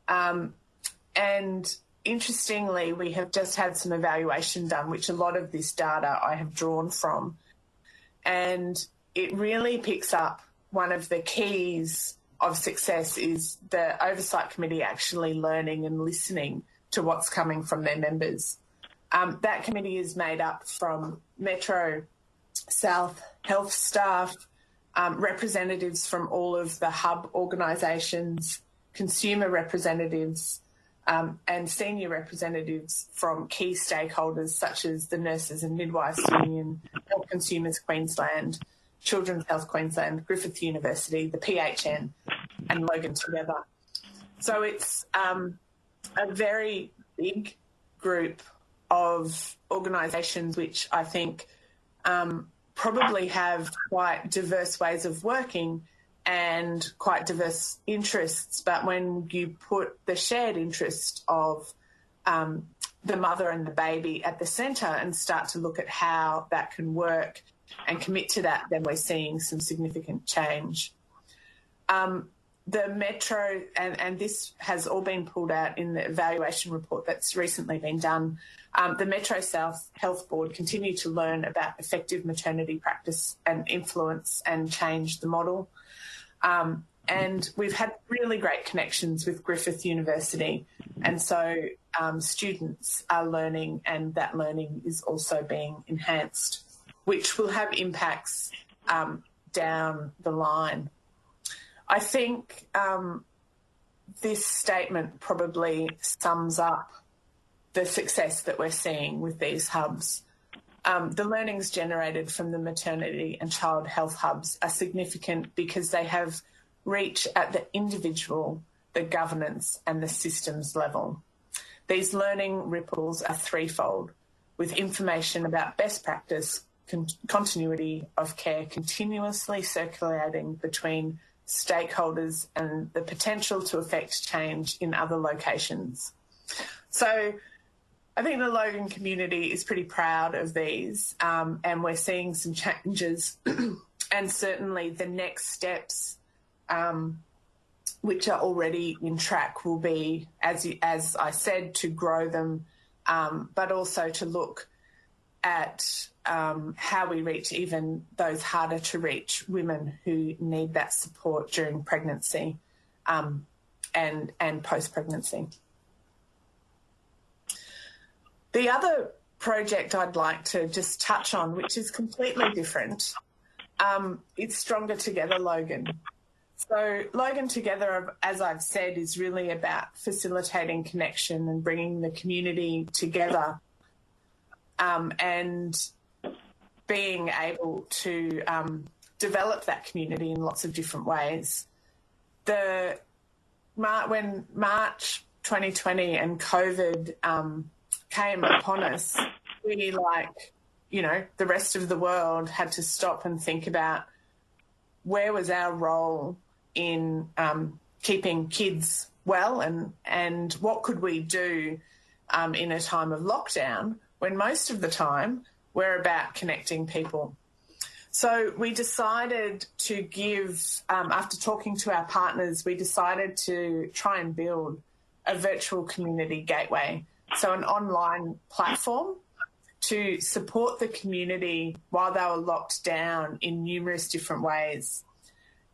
And interestingly, we have just had some evaluation done, which a lot of this data I have drawn from. And it really picks up one of the keys of success is the Oversight Committee actually learning and listening to what's coming from their members. That committee is made up from Metro South Health staff, representatives from all of the hub organisations, consumer representatives, and senior representatives from key stakeholders such as the Nurses and Midwives Union, Health Consumers Queensland, Children's Health Queensland, Griffith University, the PHN, and Logan Together. So it's a very big group of organisations which I think probably have quite diverse ways of working and quite diverse interests, but when you put the shared interest of the mother and the baby at the centre and start to look at how that can work and commit to that, then we're seeing some significant change. The Metro, and this has all been pulled out in the evaluation report that's recently been done, the Metro South Health Board continue to learn about effective maternity practice and influence and change the model. And we've had really great connections with Griffith University. And so students are learning, and that learning is also being enhanced, which will have impacts down the line. I think this statement probably sums up the success that we're seeing with these hubs. The learnings generated from the maternity and child health hubs are significant because they have reach at the individual, the governance and the systems level. These learning ripples are threefold, with information about best practice, continuity of care continuously circulating between stakeholders and the potential to affect change in other locations. So I think the Logan community is pretty proud of these, and we're seeing some changes and certainly the next steps which are already in track will be, as I said, to grow them, but also to look at how we reach even those harder to reach women who need that support during pregnancy and post-pregnancy. The other project I'd like to just touch on, which is completely different, it's Stronger Together Logan. So Logan Together, as I've said, is really about facilitating connection and bringing the community together and being able to develop that community in lots of different ways. When March 2020 and COVID came upon us, we, like, you know, the rest of the world, had to stop and think about where was our role in keeping kids well, and what could we do in a time of lockdown when most of the time we're about connecting people. So we decided to give, after talking to our partners, we decided to try and build a virtual community gateway, so an online platform to support the community while they were locked down in numerous different ways.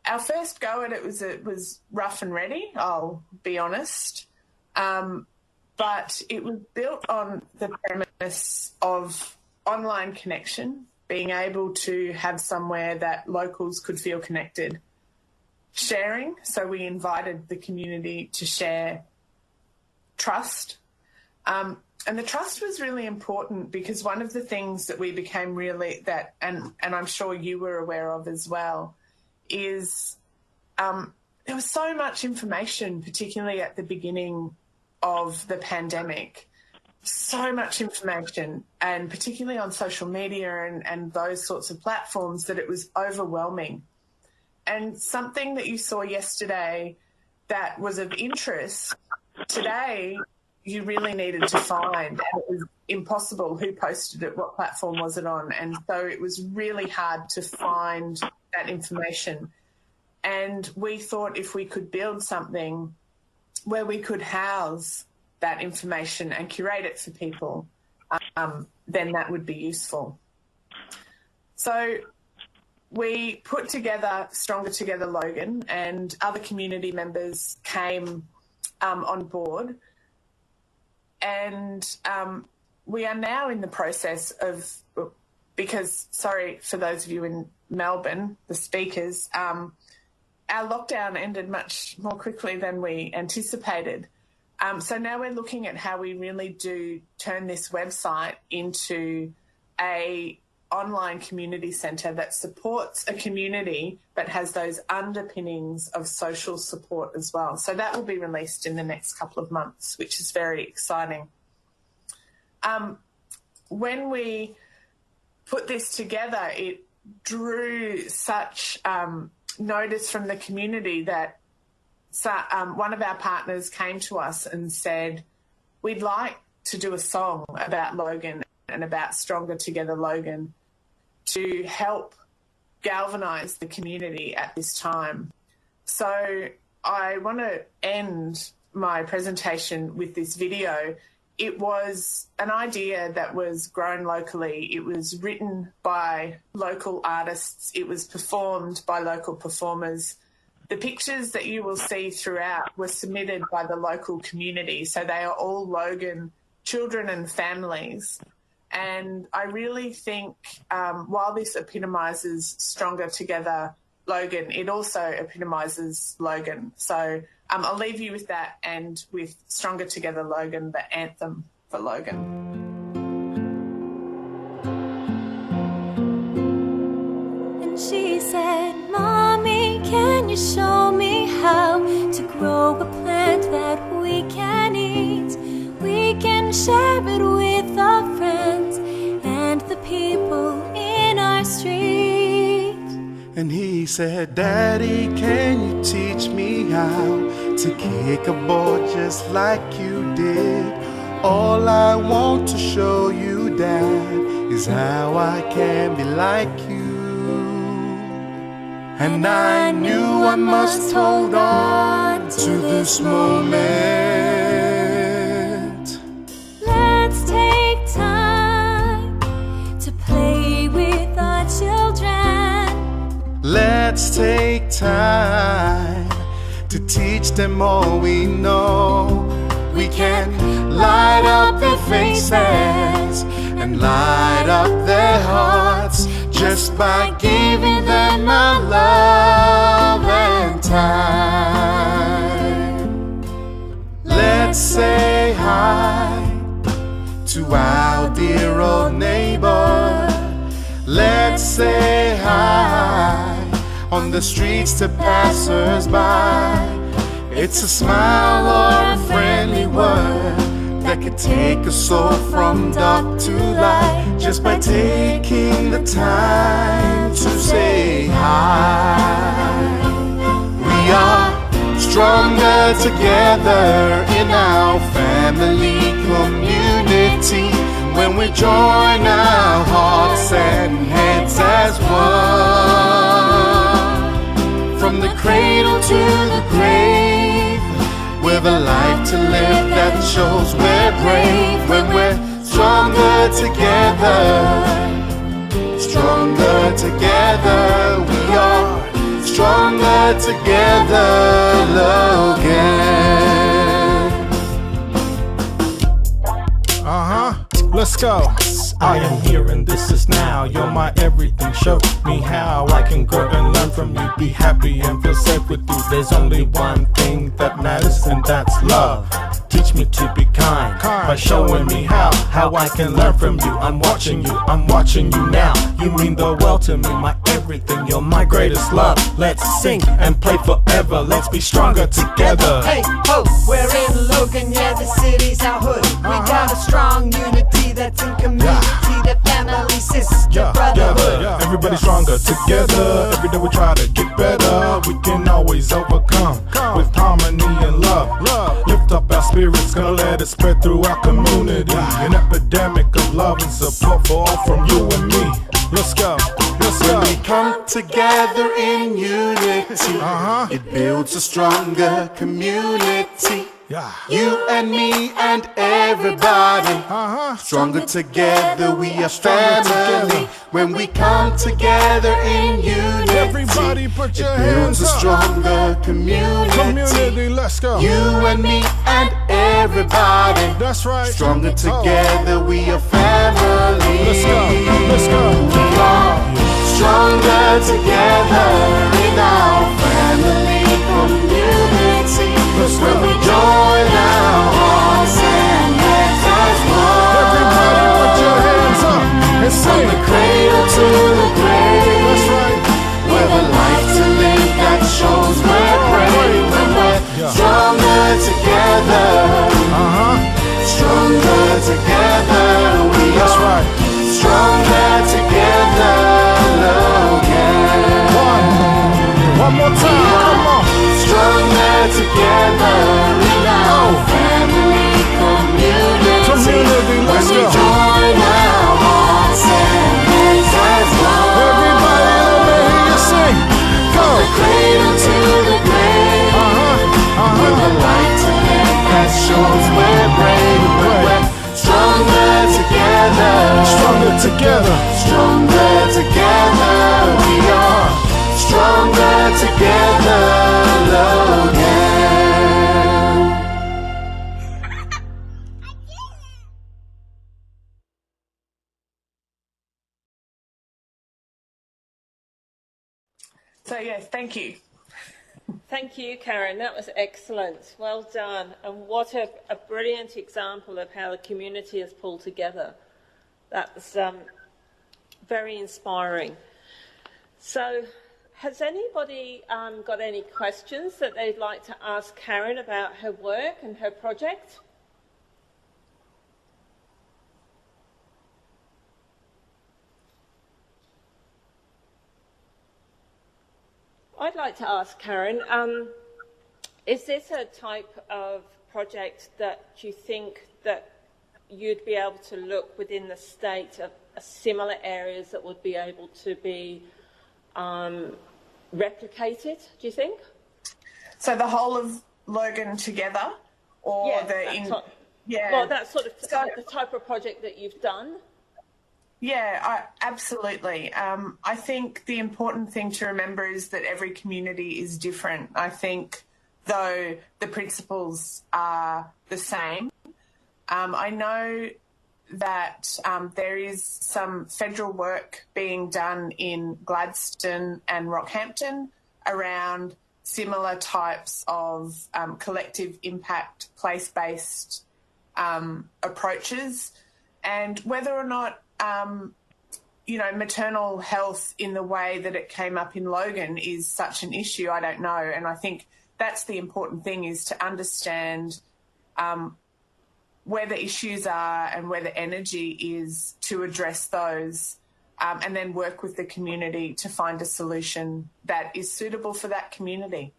Our first go at it was rough and ready, I'll be honest, but it was built on the premise of online connection, being able to have somewhere that locals could feel connected. Sharing, so we invited the community to share. Trust. And the trust was really important because one of the things that we became really, and I'm sure you were aware of as well, is there was so much information, particularly at the beginning of the pandemic, so much information, and particularly on social media and those sorts of platforms, that it was overwhelming. And something that you saw yesterday that was of interest, today you really needed to find, and it was impossible who posted it, what platform was it on, and so it was really hard to find that information. And we thought if we could build something where we could house that information and curate it for people, then that would be useful. So we put together Stronger Together Logan, and other community members came on board. And we are now in the process of, because, sorry for those of you in Melbourne, the speakers, our lockdown ended much more quickly than we anticipated. So now we're looking at how we really do turn this website into a online community centre that supports a community but has those underpinnings of social support as well. So that will be released in the next couple of months, which is very exciting. When we put this together, it drew such notice from the community that one of our partners came to us and said, we'd like to do a song about Logan and about Stronger Together Logan to help galvanise the community at this time. So I want to end my presentation with this video. It was an idea that was grown locally. It was written by local artists. It was performed by local performers. The pictures that you will see throughout were submitted by the local community. So they are all Logan children and families. And I really think while this epitomises Stronger Together Logan, it also epitomises Logan. So I'll leave you with that, and with Stronger Together Logan, the anthem for Logan. And she said, Mommy, can you show me how to grow a plant that we can eat? We can share it with our friends and the people in our street. And he said, Daddy, can you teach me how to kick a ball just like you did? All I want to show you, Dad, is how I can be like you. And I knew I must hold on to this moment. Let's take time to play with our children. Let's take time to teach them all we know. We can light up their faces and light up their hearts just by giving them our love and time. Let's say hi to our dear old neighbor. Let's say hi on the streets to passers-by. It's a smile or a friendly word that could take a soul from dark to light just by taking the time to say hi. We are stronger together in our family community when we join our hearts and heads as one. From the cradle to the grave, with a life to live that shows we're brave. When we're stronger together, stronger together, we are stronger together, Logan. Let's go. I am here and this is now. You're my everything. Show me how I can grow and learn from you. Be happy and feel safe with you. There's only one thing that matters, and that's love. Teach me to be kind by showing me how I can learn from you. I'm watching you now. You mean the world to me, my everything. You're my greatest love. Let's sing and play forever. Let's be stronger together. Hey ho, we're in Logan, yeah, the city's our hood. We got a strong unity that's in community, the family, sister, brotherhood. Everybody stronger together. Every day we try to get better. We can always overcome with harmony and love. Lift up our spirits, gonna let it spread through our community. An epidemic of love and support for all from you and me. Let's go. When we come together in unity, it builds a stronger community. You and me and everybody, stronger together, we are family. When we come together in unity, Everybody put your it hands builds a up. stronger community. Let's go. You and me and everybody, That's right. stronger together, we are family. Let's go. Let's go. We are stronger together in our family community. When we join our hearts and heads as one. Everybody put your hands up and From sing. the cradle to the grave, That's right. with a life to live that shows we're brave. When we're stronger together, stronger together, we That's are right. stronger together, Logan. One more time. Come on. Stronger together in our family community. When Let's we go. join our hearts and heads as one. Everybody, let me hear you sing. Go. From the cradle to the grave, with a light to live that shows we're brave. When we're stronger together, Stronger together. stronger together, we are stronger together, Logan. So, yes, thank you. Thank you, Karen. That was excellent. Well done. And what a brilliant example of how the community has pulled together. That was very inspiring. So, has anybody got any questions that they'd like to ask Karen about her work and her project? I'd like to ask Karen, is this a type of project that you think that you'd be able to look within the state of similar areas that would be able to be replicated, do you think? So the whole of Logan together, or well, that's sort of the type of project that you've done. Yeah, absolutely. I think the important thing to remember is that every community is different. I think, though, the principles are the same. I know that there is some federal work being done in Gladstone and Rockhampton around similar types of collective impact, place-based approaches, and whether or not maternal health in the way that it came up in Logan is such an issue, I don't know. And I think that's the important thing, is to understand where the issues are and where the energy is to address those, and then work with the community to find a solution that is suitable for that community.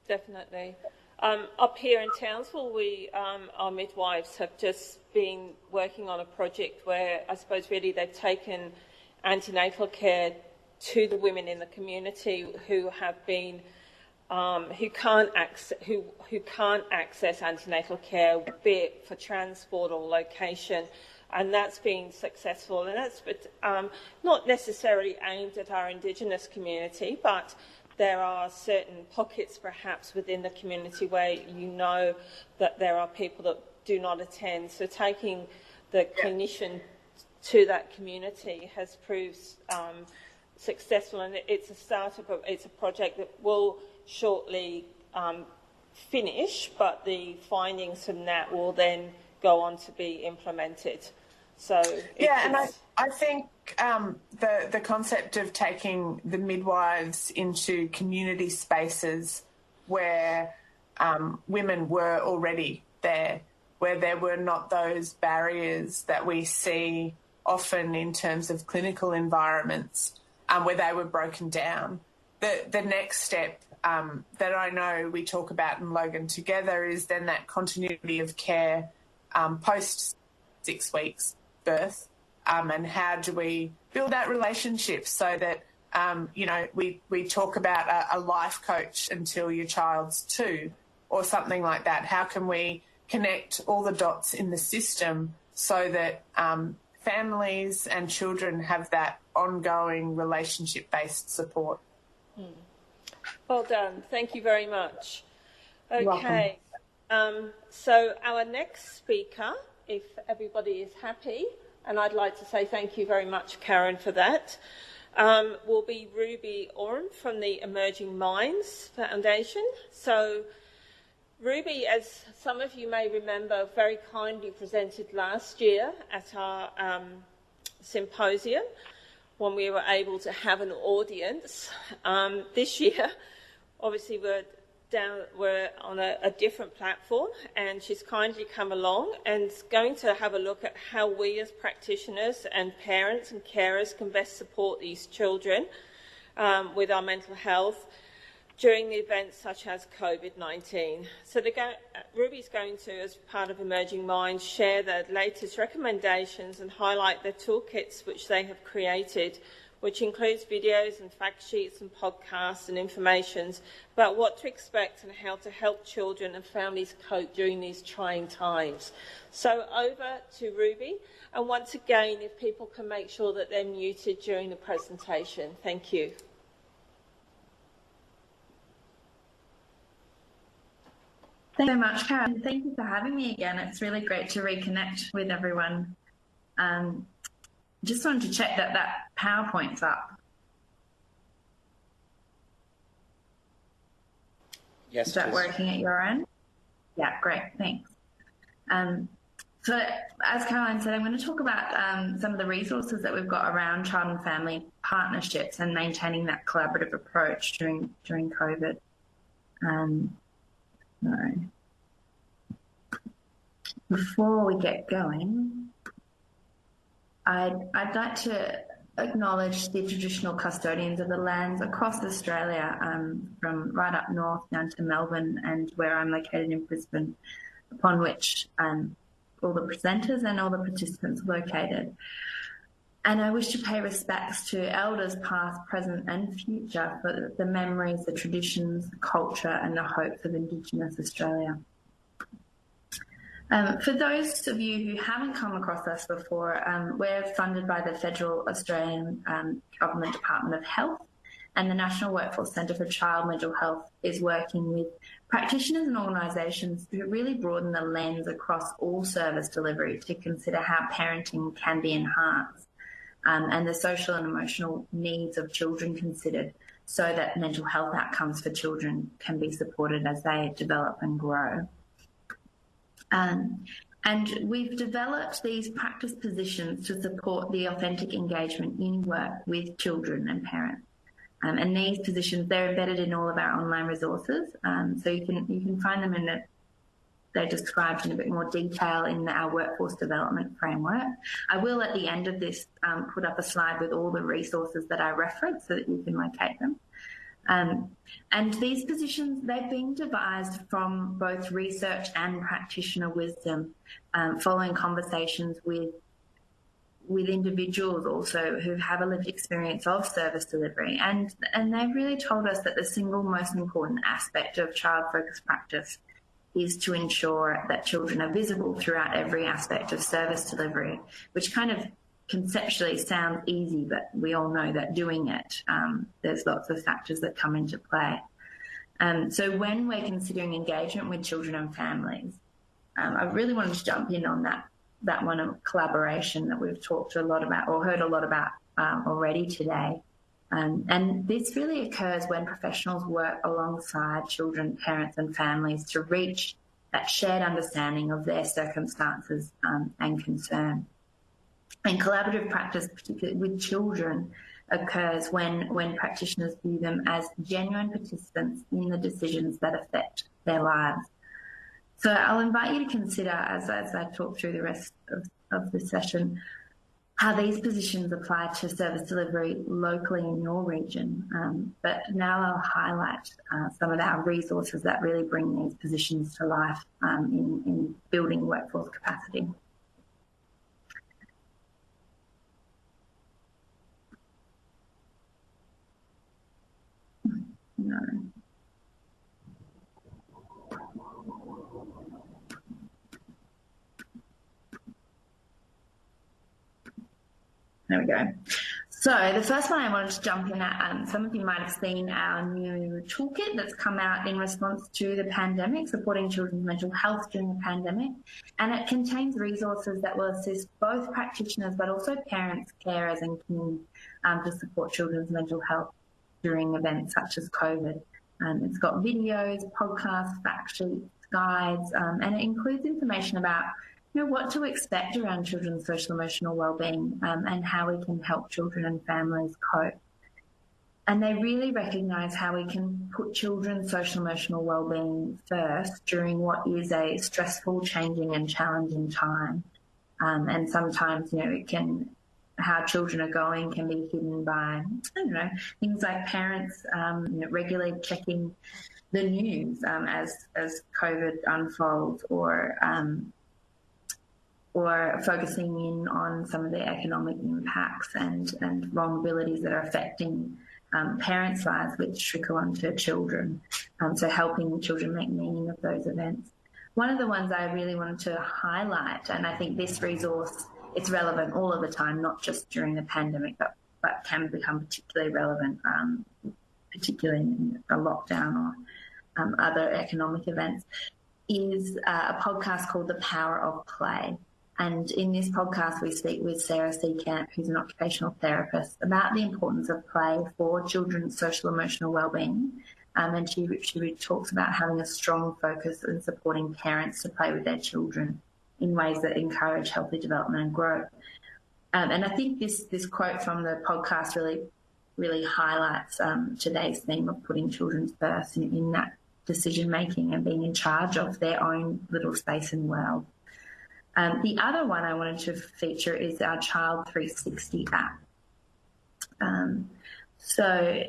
Definitely. Up here in Townsville, our midwives have just been working on a project where I suppose really they've taken antenatal care to the women in the community who have been who can't access antenatal care, be it for transport or location, and that's been successful. And that's not necessarily aimed at our Indigenous community, but there are certain pockets perhaps within the community where you know that there are people that do not attend. So taking the clinician to that community has proved successful, and it's a startup. It's a project that will shortly finish, but the findings from that will then go on to be implemented. So and I think the concept of taking the midwives into community spaces where women were already there, where there were not those barriers that we see often in terms of clinical environments, where they were broken down. The next step that I know we talk about in Logan together is then that continuity of care post 6 weeks birth, and how do we build that relationship so that we talk about a life coach until your child's 2 or something like that. How can we connect all the dots in the system so that families and children have that ongoing relationship-based support? Well done. Thank you very much. You're Okay. So our next speaker, if everybody is happy, and I'd like to say thank you very much, Karen, for that, will be Ruby Oram from the Emerging Minds Foundation. So Ruby, as some of you may remember, very kindly presented last year at our symposium when we were able to have an audience. This year, obviously, we're on a different platform, and she's kindly come along and going to have a look at how we as practitioners and parents and carers can best support these children with our mental health during the events such as COVID-19. So Ruby's going to, as part of Emerging Minds, share the latest recommendations and highlight the toolkits which they have created, which includes videos and fact sheets and podcasts and informations about what to expect and how to help children and families cope during these trying times. So over to Ruby, and once again, if people can make sure that they're muted during the presentation. Thank you. Thanks so much, Karen. Thank you for having me again. It's really great to reconnect with everyone. Just wanted to check that PowerPoint's up. Yes, is that working at your end? Yeah, great, thanks. So as Caroline said, I'm going to talk about some of the resources that we've got around child and family partnerships and maintaining that collaborative approach during COVID. Before we get going, I'd like to acknowledge the traditional custodians of the lands across Australia, from right up north down to Melbourne and where I'm located in Brisbane, upon which all the presenters and all the participants are located. And I wish to pay respects to elders past, present and future for the memories, the traditions, the culture and the hopes of Indigenous Australia. For those of you who haven't come across us before, we're funded by the Federal Australian Government Department of Health, and the National Workforce Centre for Child Mental Health is working with practitioners and organisations who really broaden the lens across all service delivery to consider how parenting can be enhanced, and the social and emotional needs of children considered, so that mental health outcomes for children can be supported as they develop and grow. And we've developed these practice positions to support the authentic engagement in work with children and parents. And these positions, they're embedded in all of our online resources. So you can find them in they're described in a bit more detail in our workforce development framework. I will, at the end of this, put up a slide with all the resources that I reference so that you can locate them. And these positions, they've been devised from both research and practitioner wisdom, following conversations with individuals also who have a lived experience of service delivery. And they've really told us that the single most important aspect of child-focused practice is to ensure that children are visible throughout every aspect of service delivery, which kind of conceptually sounds easy, but we all know that doing it, there's lots of factors that come into play. So when we're considering engagement with children and families, I really wanted to jump in on that one of collaboration that we've talked a lot about or heard a lot about already today. And this really occurs when professionals work alongside children, parents and families to reach that shared understanding of their circumstances and concern. And collaborative practice, particularly with children, occurs when practitioners view them as genuine participants in the decisions that affect their lives. So I'll invite you to consider, as I talk through the rest of the session, how these positions apply to service delivery locally in your region. But now I'll highlight some of our resources that really bring these positions to life in building workforce capacity. No. There we go. So the first one I wanted to jump in at, some of you might have seen our new toolkit that's come out in response to the pandemic, supporting children's mental health during the pandemic. And it contains resources that will assist both practitioners, but also parents, carers and kin to support children's mental health during events such as COVID. It's got videos, podcasts, fact sheets, guides, and it includes information about what to expect around children's social emotional wellbeing and how we can help children and families cope. And they really recognise how we can put children's social emotional wellbeing first during what is a stressful, changing and challenging time. And sometimes, how children are going can be hidden by, things like parents, regularly checking the news as COVID unfolds, or focusing in on some of the economic impacts and vulnerabilities that are affecting parents' lives, which trickle onto children. So helping children make meaning of those events. One of the ones I really wanted to highlight, and I think this resource, it's relevant all of the time, not just during the pandemic, but can become particularly relevant, particularly in a lockdown or other economic events, is a podcast called The Power of Play. And in this podcast, we speak with Sarah Seekamp, who's an occupational therapist, about the importance of play for children's social emotional wellbeing. And she talks about having a strong focus and supporting parents to play with their children in ways that encourage healthy development and growth. And I think this quote from the podcast really highlights today's theme of putting children first in that decision making and being in charge of their own little space and world. The other one I wanted to feature is our Child 360 app. So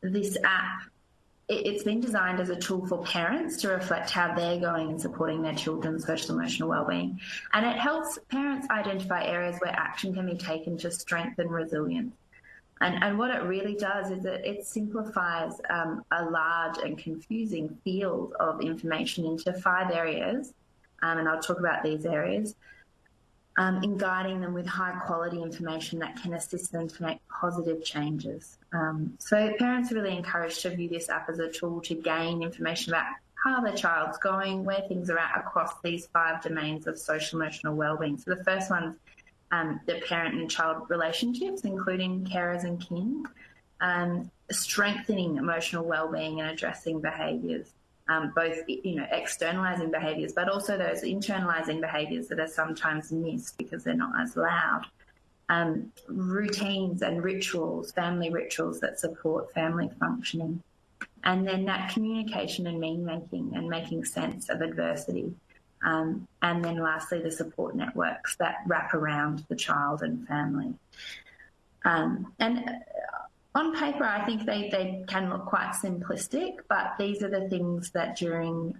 this app, it's been designed as a tool for parents to reflect how they're going and supporting their children's social emotional wellbeing. And it helps parents identify areas where action can be taken to strengthen resilience. And what it really does is that it simplifies a large and confusing field of information into 5 areas. And I'll talk about these areas, in guiding them with high quality information that can assist them to make positive changes. So parents are really encouraged to view this app as a tool to gain information about how their child's going, where things are at across these 5 domains of social emotional wellbeing. So the first one's the parent and child relationships, including carers and kin, strengthening emotional wellbeing and addressing behaviours. Both, externalizing behaviours, but also those internalizing behaviours that are sometimes missed because they're not as loud. Routines and rituals, family rituals that support family functioning. And then that communication and meaning-making and making sense of adversity. And then lastly, the support networks that wrap around the child and family. And on paper, I think they can look quite simplistic, but these are the things that during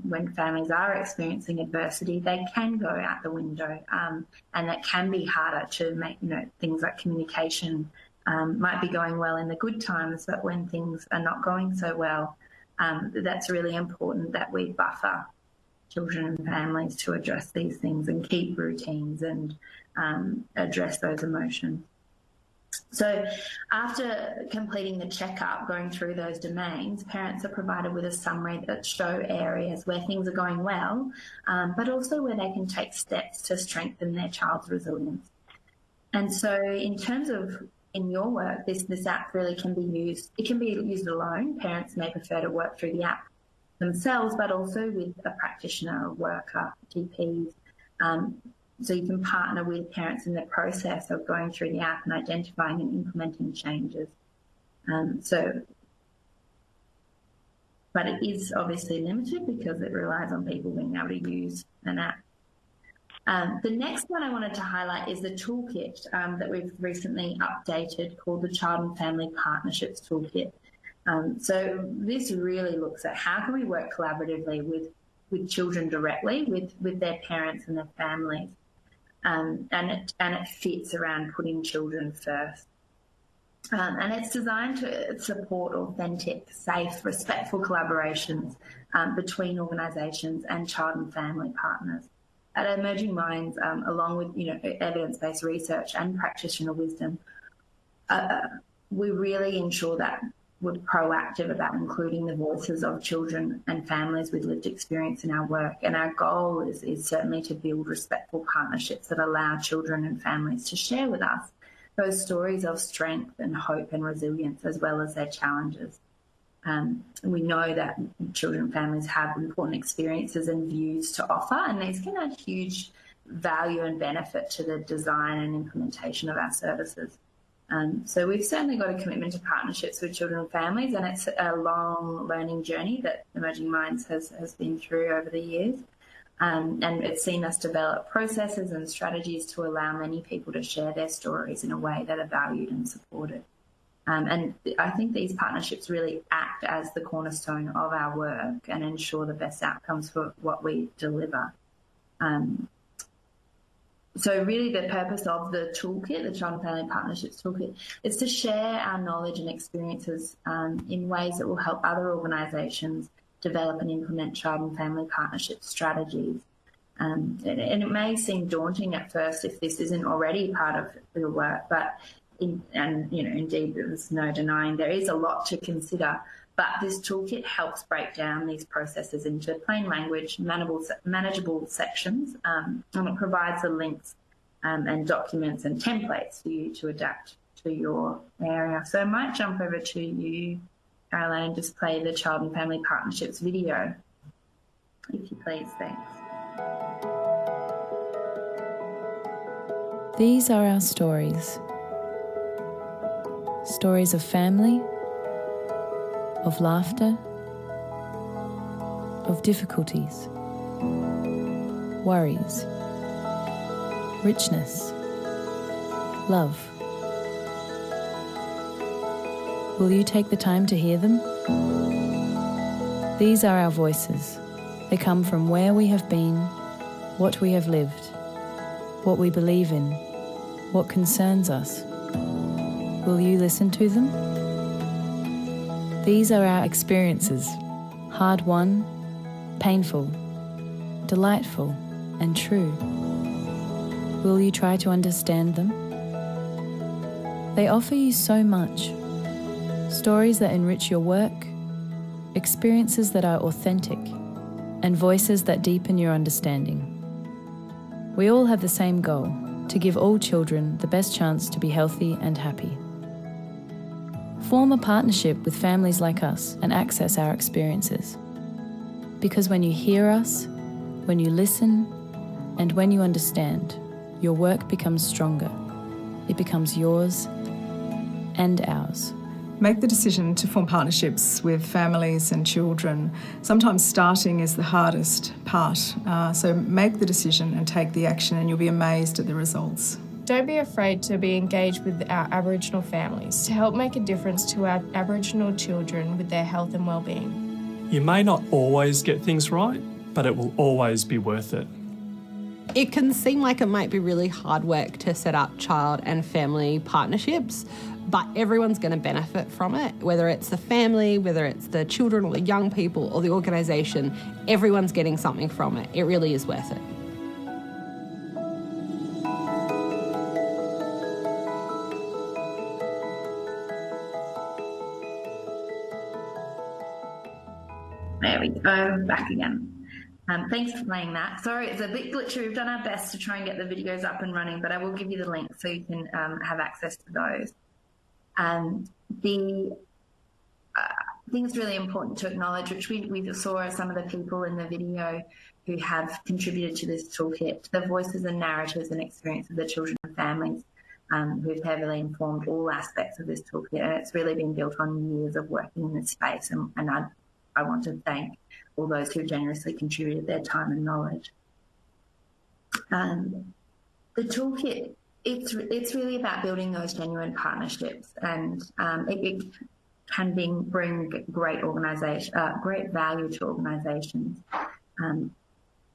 when families are experiencing adversity, they can go out the window, and that can be harder to make. Things like communication might be going well in the good times, but when things are not going so well, that's really important that we buffer children and families to address these things and keep routines and address those emotions. So after completing the checkup, going through those domains, parents are provided with a summary that show areas where things are going well, but also where they can take steps to strengthen their child's resilience. And so in terms of in your work, this app really can be used. It can be used alone. Parents may prefer to work through the app themselves, but also with a practitioner, a worker, GPs. So you can partner with parents in the process of going through the app and identifying and implementing changes. But it is obviously limited because it relies on people being able to use an app. The next one I wanted to highlight is the toolkit that we've recently updated called the Child and Family Partnerships Toolkit. So this really looks at how can we work collaboratively with children directly, with their parents and their families. And it fits around putting children first. And it's designed to support authentic, safe, respectful collaborations between organisations and child and family partners. At Emerging Minds, along with evidence-based research and practitioner wisdom, we really ensure that we're proactive about including the voices of children and families with lived experience in our work. And our goal is certainly to build respectful partnerships that allow children and families to share with us those stories of strength and hope and resilience, as well as their challenges. We know that children and families have important experiences and views to offer, and these can add huge value and benefit to the design and implementation of our services. So we've certainly got a commitment to partnerships with children and families, and it's a long learning journey that Emerging Minds has been through over the years. And it's seen us develop processes and strategies to allow many people to share their stories in a way that are valued and supported. And I think these partnerships really act as the cornerstone of our work and ensure the best outcomes for what we deliver. So really the purpose of the toolkit, the Child and Family Partnerships Toolkit, is to share our knowledge and experiences in ways that will help other organisations develop and implement child and family partnership strategies. And it may seem daunting at first if this isn't already part of the work, but indeed there's no denying there is a lot to consider. But this toolkit helps break down these processes into plain language, manageable sections, and it provides the links and documents and templates for you to adapt to your area. So I might jump over to you, Caroline, and just play the Child and Family Partnerships video, if you please. Thanks. These are our stories. Stories of family, of laughter, of difficulties, worries, richness, love. Will you take the time to hear them? These are our voices. They come from where we have been, what we have lived, what we believe in, what concerns us. Will you listen to them? These are our experiences, hard-won, painful, delightful, and true. Will you try to understand them? They offer you so much. Stories that enrich your work, experiences that are authentic, and voices that deepen your understanding. We all have the same goal, to give all children the best chance to be healthy and happy. Form a partnership with families like us and access our experiences. Because when you hear us, when you listen, and when you understand, your work becomes stronger. It becomes yours and ours. Make the decision to form partnerships with families and children. Sometimes starting is the hardest part, so make the decision and take the action and you'll be amazed at the results. Don't be afraid to be engaged with our Aboriginal families to help make a difference to our Aboriginal children with their health and well-being. You may not always get things right, but it will always be worth it. It can seem like it might be really hard work to set up child and family partnerships, but everyone's going to benefit from it, whether it's the family, whether it's the children or the young people or the organisation. Everyone's getting something from it. It really is worth it. There we go, back again. Thanks for playing that. Sorry, it's a bit glitchy. We've done our best to try and get the videos up and running, but I will give you the link so you can have access to those. The thing that's really important to acknowledge, which we saw some of the people in the video who have contributed to this toolkit, the voices and narratives and experiences of the children and families who've heavily informed all aspects of this toolkit. And it's really been built on years of working in this space. And I want to thank all those who generously contributed their time and knowledge. The toolkit, it's really about building those genuine partnerships, and it can bring great value to organisations.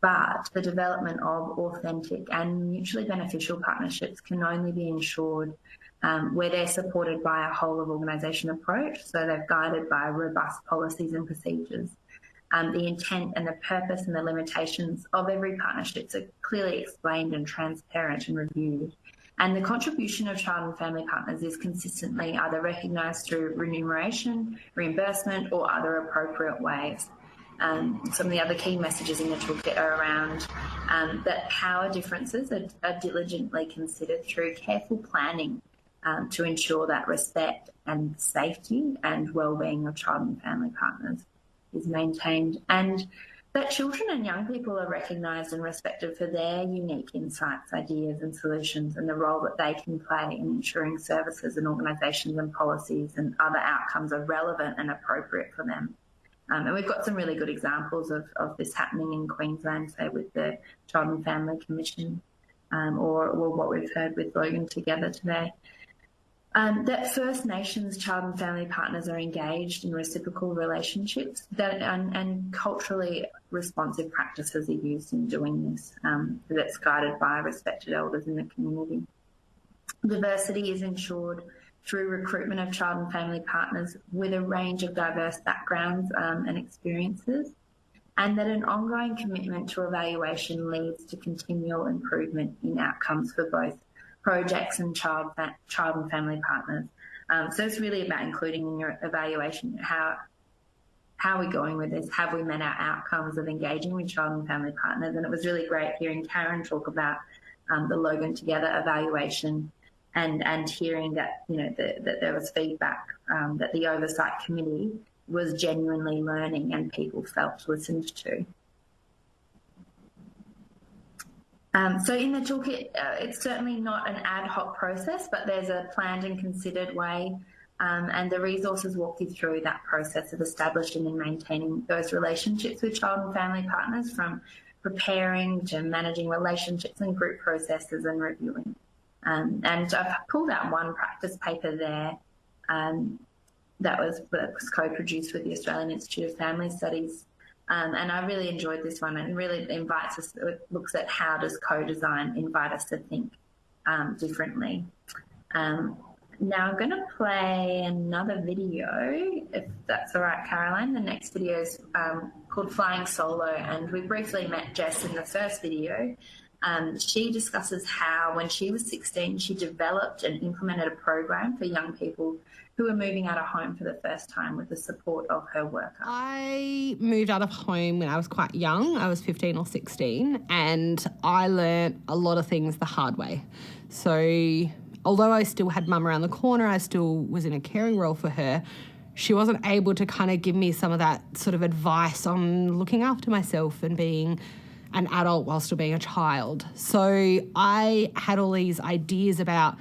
But the development of authentic and mutually beneficial partnerships can only be ensured where they're supported by a whole of organisation approach. So they're guided by robust policies and procedures. The intent and the purpose and the limitations of every partnership are clearly explained and transparent and reviewed. And the contribution of child and family partners is consistently either recognised through remuneration, reimbursement, or other appropriate ways. Some of the other key messages in the toolkit are around that power differences are diligently considered through careful planning to ensure that respect and safety and well-being of child and family partners is maintained, and that children and young people are recognised and respected for their unique insights, ideas and solutions, and the role that they can play in ensuring services and organisations and policies and other outcomes are relevant and appropriate for them. And we've got some really good examples of this happening in Queensland, say with the Child and Family Commission, or what we've heard with Logan together today. That First Nations child and family partners are engaged in reciprocal relationships and culturally responsive practices are used in doing this, that's guided by respected elders in the community. Diversity is ensured through recruitment of child and family partners with a range of diverse backgrounds and experiences, and that an ongoing commitment to evaluation leads to continual improvement in outcomes for both projects and child and family partners. So it's really about including in your evaluation how are we going with this? Have we met our outcomes of engaging with child and family partners? And it was really great hearing Karen talk about the Logan Together evaluation and hearing that, that there was feedback that the Oversight Committee was genuinely learning and people felt listened to. So in the toolkit, it's certainly not an ad hoc process, but there's a planned and considered way, and the resources walk you through that process of establishing and maintaining those relationships with child and family partners, from preparing to managing relationships and group processes and reviewing. And I've pulled out one practice paper there that was co-produced with the Australian Institute of Family Studies. And I really enjoyed this one, and really invites us, it looks at how does co-design invite us to think differently. Now I'm going to play another video, if that's all right, Caroline. The next video is called Flying Solo, and we briefly met Jess in the first video. She discusses how, when she was 16, she developed and implemented a program for young people who were moving out of home for the first time with the support of her worker. I moved out of home when I was quite young. I was 15 or 16, and I learnt a lot of things the hard way. So although I still had mum around the corner, I still was in a caring role for her, she wasn't able to kind of give me some of that sort of advice on looking after myself and being an adult while still being a child. So I had all these ideas about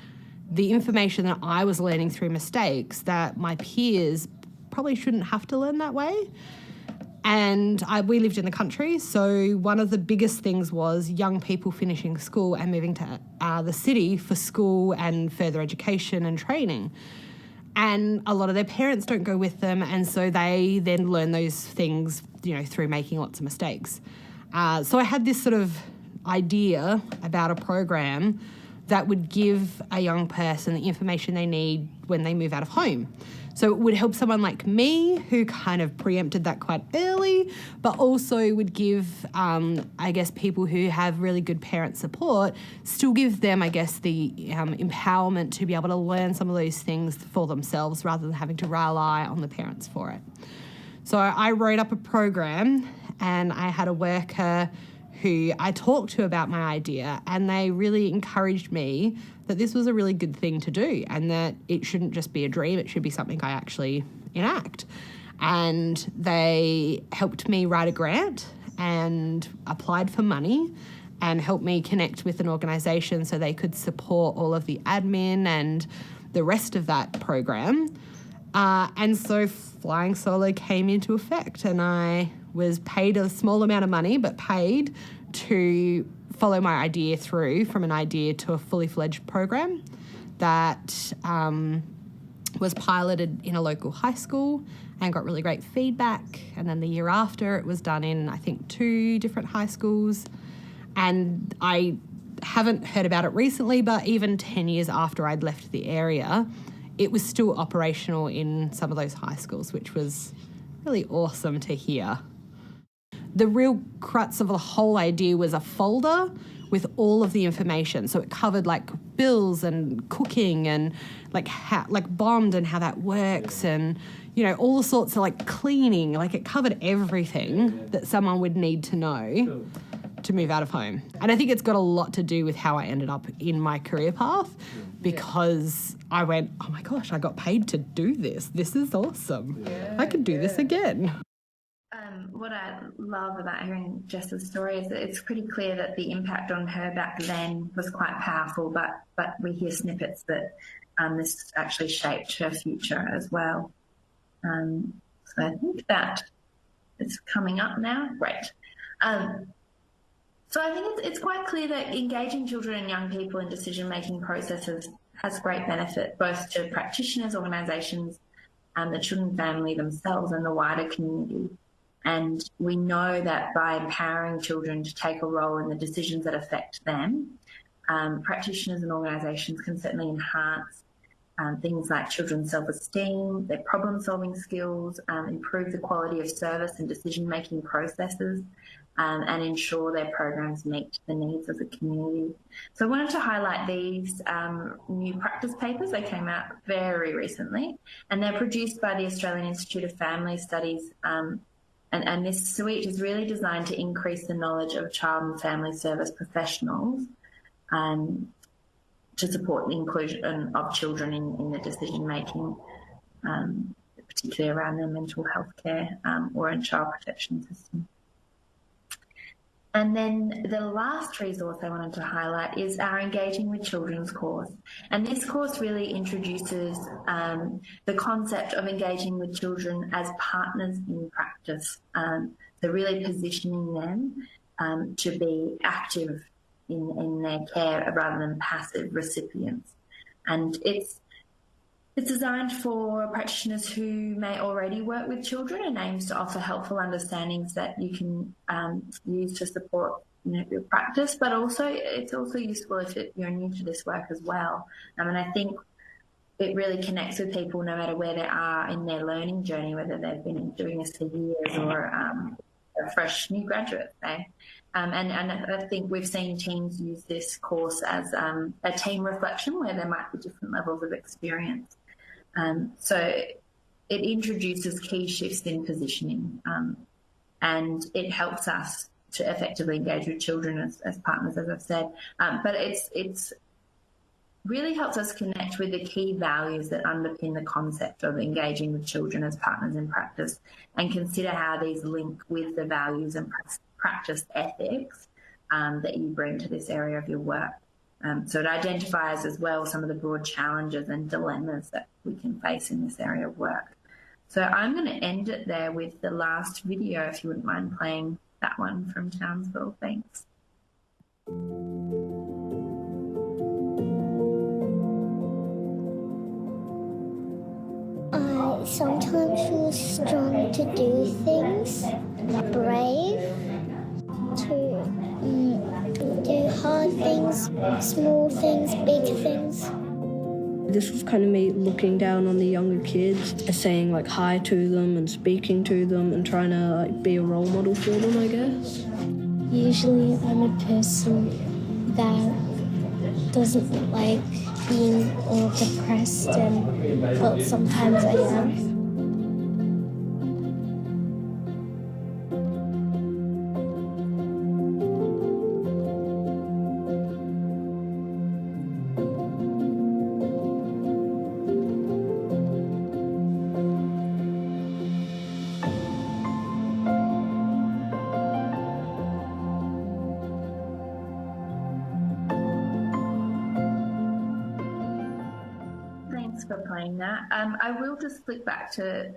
the information that I was learning through mistakes that my peers probably shouldn't have to learn that way. And we lived in the country, so one of the biggest things was young people finishing school and moving to the city for school and further education and training. And a lot of their parents don't go with them, and so they then learn those things, through making lots of mistakes. So I had this sort of idea about a program that would give a young person the information they need when they move out of home. So it would help someone like me who kind of preempted that quite early, but also would give, people who have really good parent support, still give them, the empowerment to be able to learn some of those things for themselves rather than having to rely on the parents for it. So I wrote up a program, and I had a worker who I talked to about my idea, and they really encouraged me that this was a really good thing to do and that it shouldn't just be a dream, it should be something I actually enact. And they helped me write a grant and applied for money and helped me connect with an organisation so they could support all of the admin and the rest of that program. And so Flying Solo came into effect, and I was paid a small amount of money, but paid to follow my idea through from an idea to a fully fledged program that was piloted in a local high school and got really great feedback. And then the year after, it was done in, 2 different high schools. And I haven't heard about it recently, but even 10 years after I'd left the area, it was still operational in some of those high schools, which was really awesome to hear. The real crux of the whole idea was a folder with all of the information. So it covered bills and cooking and bond and how that works and, all the sorts of cleaning. It covered everything that someone would need to know to move out of home. And I think it's got a lot to do with how I ended up in my career path, because I went, oh my gosh, I got paid to do this. This is awesome. I could do this again. What I love about hearing Jess's story is that it's pretty clear that the impact on her back then was quite powerful, but we hear snippets that this actually shaped her future as well. So I think that it's coming up now. Great. So I think it's quite clear that engaging children and young people in decision-making processes has great benefit, both to practitioners, organisations, the children family themselves and the wider community. And we know that by empowering children to take a role in the decisions that affect them, practitioners and organisations can certainly enhance things like children's self-esteem, their problem-solving skills, improve the quality of service and decision-making processes, and ensure their programs meet the needs of the community. So I wanted to highlight these new practice papers. They came out very recently, and they're produced by the Australian Institute of Family Studies. And this suite is really designed to increase the knowledge of child and family service professionals to support the inclusion of children in the decision-making, particularly around their mental health care or in child protection system. And then the last resource I wanted to highlight is our Engaging with Children's course. And this course really introduces the concept of engaging with children as partners in practice. So really positioning them to be active in their care rather than passive recipients. And it's designed for practitioners who may already work with children and aims to offer helpful understandings that you can use to support your practice, but also it's also useful if you're new to this work as well. And I think it really connects with people no matter where they are in their learning journey, whether they've been doing this for years or a fresh new graduate, say. And I think we've seen teams use this course as a team reflection where there might be different levels of experience. So it introduces key shifts in positioning and it helps us to effectively engage with children as partners, as I've said. But it's really helps us connect with the key values that underpin the concept of engaging with children as partners in practice and consider how these link with the values and practice ethics that you bring to this area of your work. So it identifies as well some of the broad challenges and dilemmas that we can face in this area of work. So I'm going to end it there with the last video, if you wouldn't mind playing that one from Townsville. Thanks. I sometimes feel strong to do things, brave, to do hard things, small things, big things. This was kind of me looking down on the younger kids, saying like hi to them and speaking to them and trying to like be a role model for them, I guess. Usually I'm a person that doesn't like being all depressed, but sometimes I am. For playing that. I will just flick back to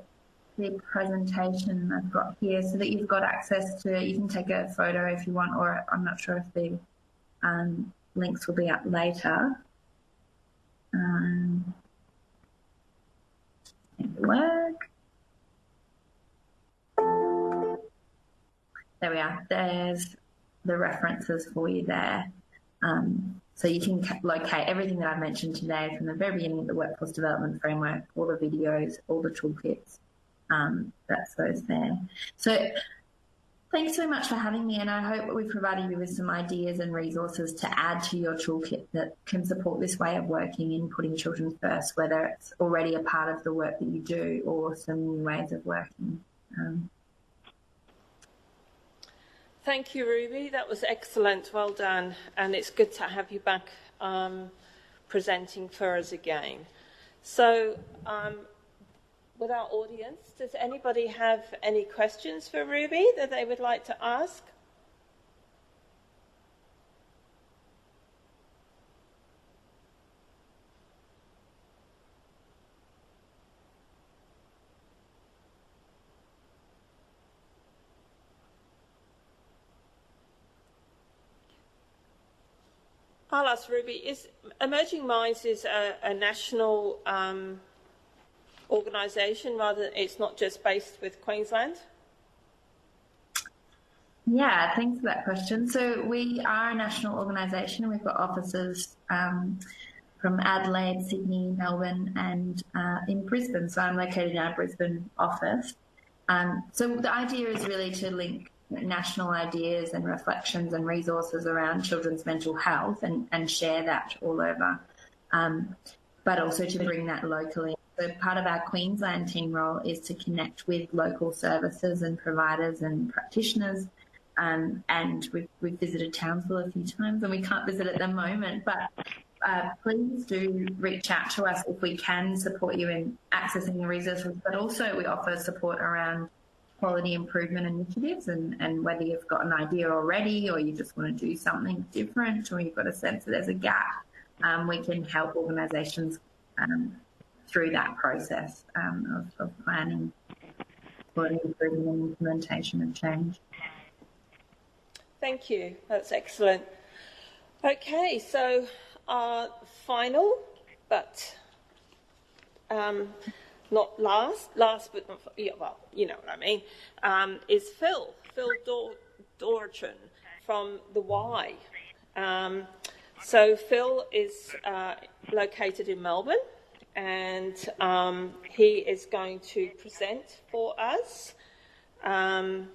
the presentation I've got here so that you've got access to it. You can take a photo if you want, or I'm not sure if the links will be up later. Make it work. There we are. There's the references for you there. So you can locate everything that I've mentioned today from the very beginning of the Workforce Development Framework, all the videos, all the toolkits, that's those there. So thanks so much for having me, and I hope that we've provided you with some ideas and resources to add to your toolkit that can support this way of working in putting children first, whether it's already a part of the work that you do or some new ways of working. Thank you, Ruby. That was excellent. Well done. And it's good to have you back presenting for us again. So with our audience, does anybody have any questions for Ruby that they would like to ask? I'll ask Ruby, is Emerging Minds is a national organisation, rather it's not just based with Queensland? Yeah, thanks for that question. So we are a national organisation and we've got offices from Adelaide, Sydney, Melbourne and in Brisbane. So I'm located in our Brisbane office. So the idea is really to link national ideas and reflections and resources around children's mental health and share that all over, but also to bring that locally. So part of our Queensland team role is to connect with local services and providers and practitioners, and we've visited Townsville a few times and we can't visit at the moment, but please do reach out to us if we can support you in accessing the resources, but also we offer support around quality improvement initiatives and whether you've got an idea already or you just want to do something different or you've got a sense that there's a gap, we can help organisations through that process of planning, quality improvement and implementation of change. Thank you, that's excellent. Okay, so our final but not last but not, yeah, well, you know what I mean, is Phil Dorchin from the Y. So Phil is located in Melbourne and he is going to present for us. For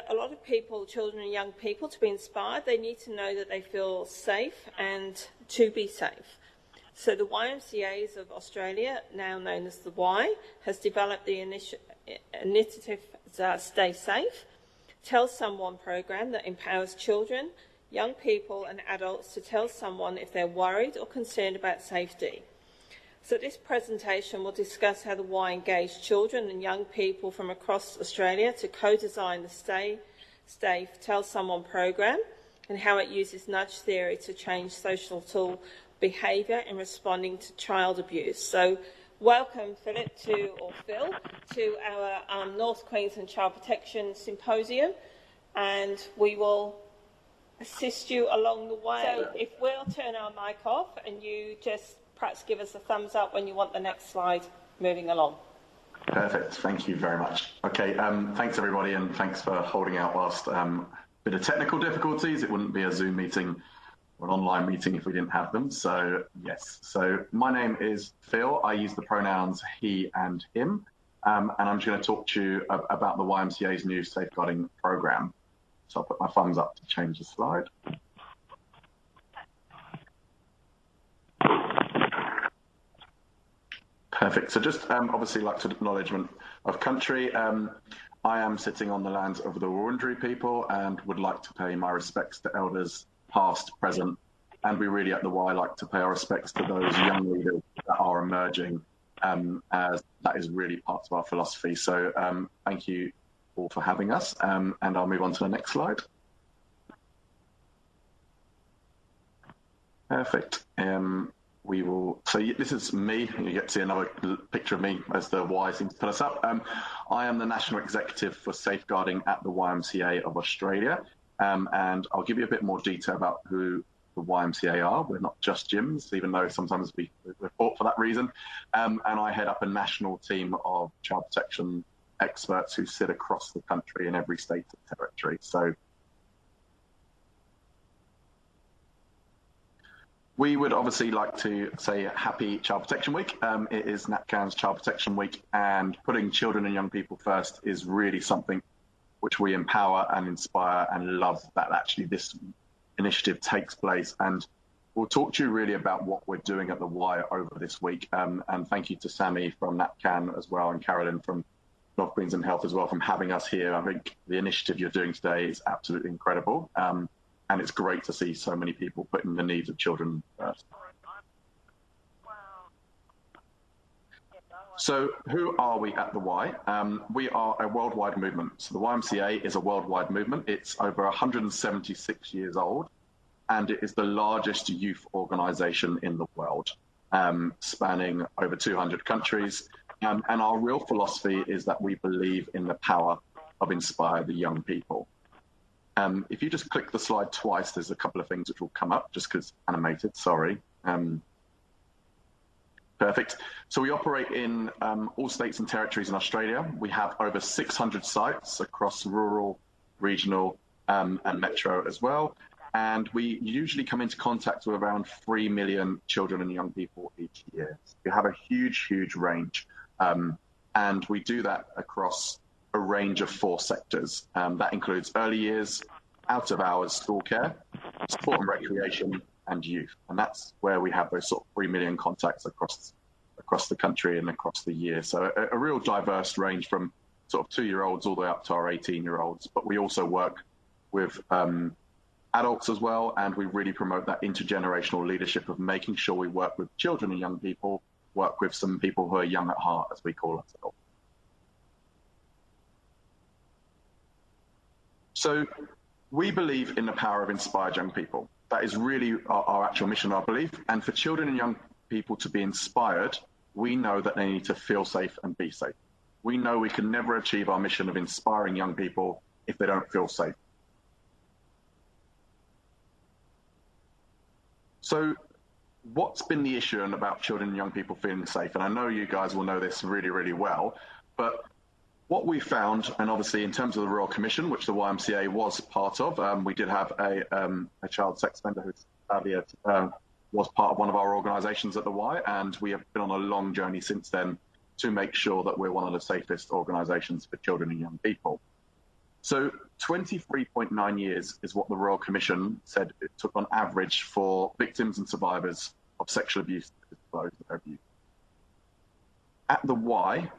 a lot of people, children and young people, to be inspired, they need to know that they feel safe and to be safe. So the YMCAs of Australia, now known as the Y, has developed the initiative Stay Safe, Tell Someone program that empowers children, young people and adults to tell someone if they're worried or concerned about safety. So this presentation will discuss how the Y engaged children and young people from across Australia to co-design the Stay Safe, Tell Someone program and how it uses nudge theory to change social tool behaviour in responding to child abuse. So welcome, Phil, to our North Queensland Child Protection Symposium, and we will assist you along the way. So if we'll turn our mic off and you just perhaps give us a thumbs up when you want the next slide moving along. Perfect. Thank you very much. Okay, thanks everybody, and thanks for holding out whilst bit of technical difficulties. It wouldn't be a Zoom meeting or an online meeting if we didn't have them. So yes, so my name is Phil. I use the pronouns he and him, and I'm going to talk to you about the YMCA's new safeguarding program. So I'll put my thumbs up to change the slide. Perfect. So just obviously like to acknowledgement of country. I am sitting on the lands of the Wurundjeri people and would like to pay my respects to elders past, present, and we really at the Y like to pay our respects to those young leaders that are emerging, as that is really part of our philosophy. So thank you all for having us, and I'll move on to the next slide. Perfect. We will, so this is me. You get to see another picture of me as the Y seems to put us up. I am the National Executive for Safeguarding at the YMCA of Australia. And I'll give you a bit more detail about who the YMCA are. We're not just gyms, even though sometimes we're fought for that reason. And I head up a national team of child protection experts who sit across the country in every state and territory. So we would obviously like to say happy Child Protection Week. It is NatCan's Child Protection Week, and putting children and young people first is really something which we empower and inspire and love that actually this initiative takes place. And we'll talk to you really about what we're doing at the Y over this week. And thank you to Sammy from NatCan as well, and Carolyn from North Queensland Health as well, from having us here. I think the initiative you're doing today is absolutely incredible. And it's great to see so many people putting the needs of children first. So who are we at the Y? We are a worldwide movement. So the YMCA is a worldwide movement. It's over 176 years old, and it is the largest youth organisation in the world, spanning over 200 countries. And our real philosophy is that we believe in the power of inspire the young people. If you just click the slide twice, there's a couple of things which will come up just because animated, sorry. Perfect. So we operate in all states and territories in Australia. We have over 600 sites across rural, regional, and metro as well. And we usually come into contact with around 3 million children and young people each year. So we have a huge, huge range. And we do that across a range of 4 sectors. That includes early years, out of hours school care, sport and recreation, and youth. And that's where we have those sort of 3 million contacts across the country and across the year. So a real diverse range from sort of 2-year-olds all the way up to our 18-year-olds. But we also work with adults as well, and we really promote that intergenerational leadership of making sure we work with children and young people, work with some people who are young at heart, as we call ourselves. So we believe in the power of inspired young people. That is really our actual mission, our belief. And for children and young people to be inspired, we know that they need to feel safe and be safe. We know we can never achieve our mission of inspiring young people if they don't feel safe. So what's been the issue about children and young people feeling safe? And I know you guys will know this really, really well, but what we found, and obviously in terms of the Royal Commission, which the YMCA was part of, we did have a child sex offender who sadly was part of one of our organisations at the Y, and we have been on a long journey since then to make sure that we're one of the safest organisations for children and young people. So 23.9 years is what the Royal Commission said it took on average for victims and survivors of sexual abuse to disclose their abuse. At the Y,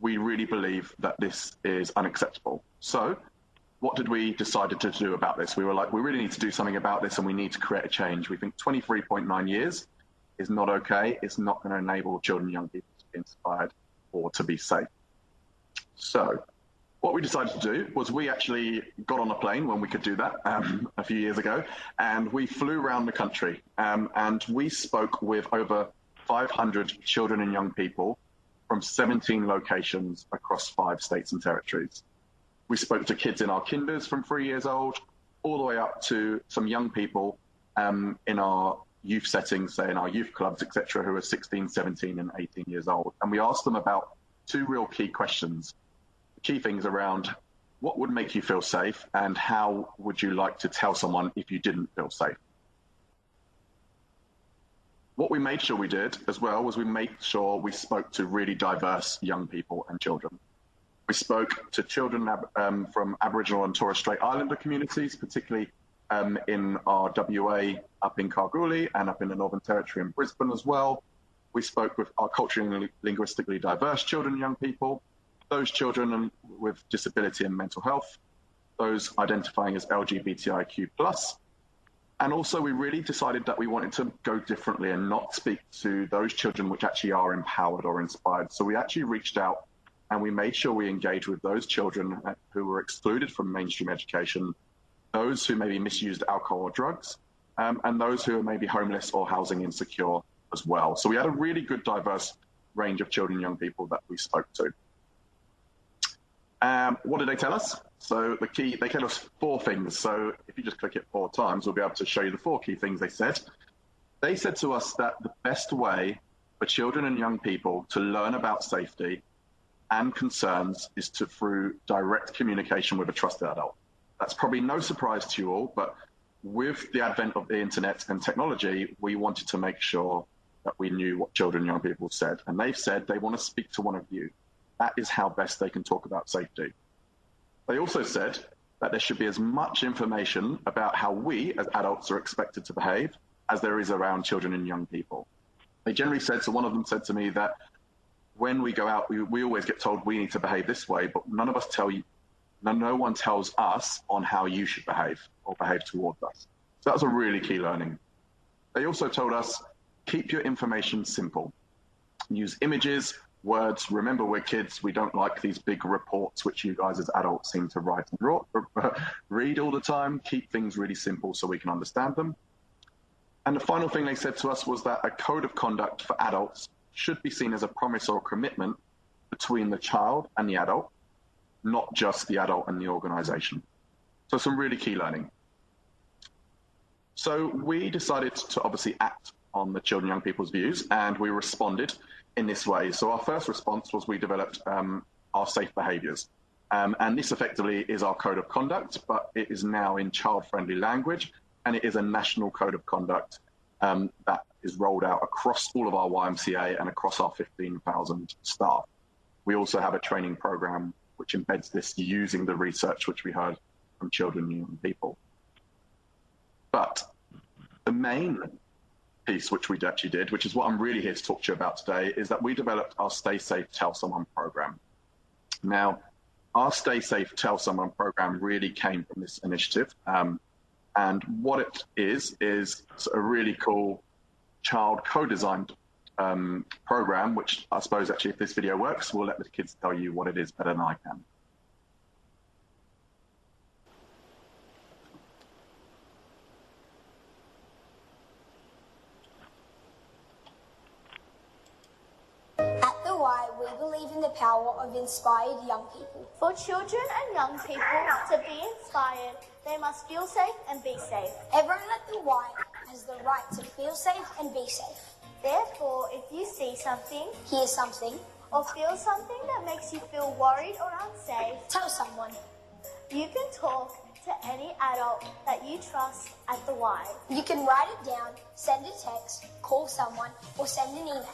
we really believe that this is unacceptable. So what did we decide to do about this? We were like, we really need to do something about this and we need to create a change. We think 23.9 years is not okay. It's not going to enable children and young people to be inspired or to be safe. So what we decided to do was we actually got on a plane when we could do that a few years ago, and we flew around the country, and we spoke with over 500 children and young people from 17 locations across 5 states and territories. We spoke to kids in our kinders from 3 years old, all the way up to some young people in our youth settings, say in our youth clubs, etc., who are 16, 17 and 18 years old. And we asked them about 2 real key questions. Key things around what would make you feel safe and how would you like to tell someone if you didn't feel safe. What we made sure we did as well was we made sure we spoke to really diverse young people and children. We spoke to children from Aboriginal and Torres Strait Islander communities, particularly in our WA up in Kalgoorlie and up in the Northern Territory in Brisbane as well. We spoke with our culturally and linguistically diverse children and young people, those children with disability and mental health, those identifying as LGBTIQ+. And also we really decided that we wanted to go differently and not speak to those children which actually are empowered or inspired. So we actually reached out and we made sure we engaged with those children who were excluded from mainstream education, those who maybe misused alcohol or drugs, and those who are maybe homeless or housing insecure as well. So we had a really good diverse range of children and young people that we spoke to. What did they tell us? So they told us 4 things. So if you just click it 4 times, we'll be able to show you the 4 key things they said. They said to us that the best way for children and young people to learn about safety and concerns is through direct communication with a trusted adult. That's probably no surprise to you all, but with the advent of the internet and technology, we wanted to make sure that we knew what children and young people said. And they've said they want to speak to one of you. That is how best they can talk about safety. They also said that there should be as much information about how we as adults are expected to behave as there is around children and young people. They generally said, so one of them said to me that when we go out, we always get told we need to behave this way, but no one tells us on how you should behave or behave towards us. So that's a really key learning. They also told us, keep your information simple. Use images, words. Remember, we're kids. We don't like these big reports, which you guys as adults seem to write and read all the time. Keep things really simple so we can understand them. And the final thing they said to us was that a code of conduct for adults should be seen as a promise or a commitment between the child and the adult, not just the adult and the organisation. So some really key learning. So we decided to obviously act on the children and young people's views, and we responded in this way. So our first response was we developed our safe behaviours. And this effectively is our code of conduct, but it is now in child-friendly language, and it is a national code of conduct that is rolled out across all of our YMCA and across our 15,000 staff. We also have a training program which embeds this using the research which we heard from children and young people. But the main piece which we actually did, which is what I'm really here to talk to you about today, is that we developed our Stay Safe, Tell Someone program. Now, our Stay Safe, Tell Someone program really came from this initiative. And what it is a really cool child co-designed program, which I suppose actually if this video works, we'll let the kids tell you what it is better than I can. At the Y, we believe in the power of inspired young people. For children and young people to be inspired, they must feel safe and be safe. Everyone at the Y has the right to feel safe and be safe. Therefore, if you see something, hear something, or feel something that makes you feel worried or unsafe, tell someone. You can talk to any adult that you trust at the Y. You can write it down, send a text, call someone, or send an email.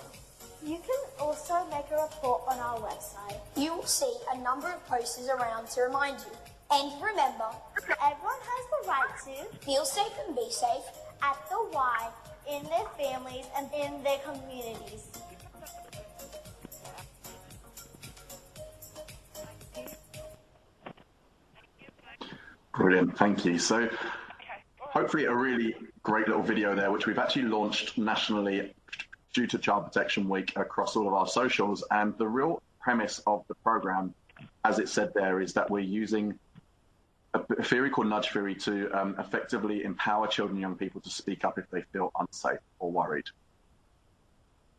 You can also make a report on our website. You will see a number of posters around to remind you. And remember, everyone has the right to feel safe and be safe at the Y, in their families and in their communities. Brilliant, thank you. So hopefully a really great little video there, which we've actually launched nationally due to Child Protection Week across all of our socials. And the real premise of the program as it said there, is that we're using a theory called nudge theory to effectively empower children and young people to speak up if they feel unsafe or worried.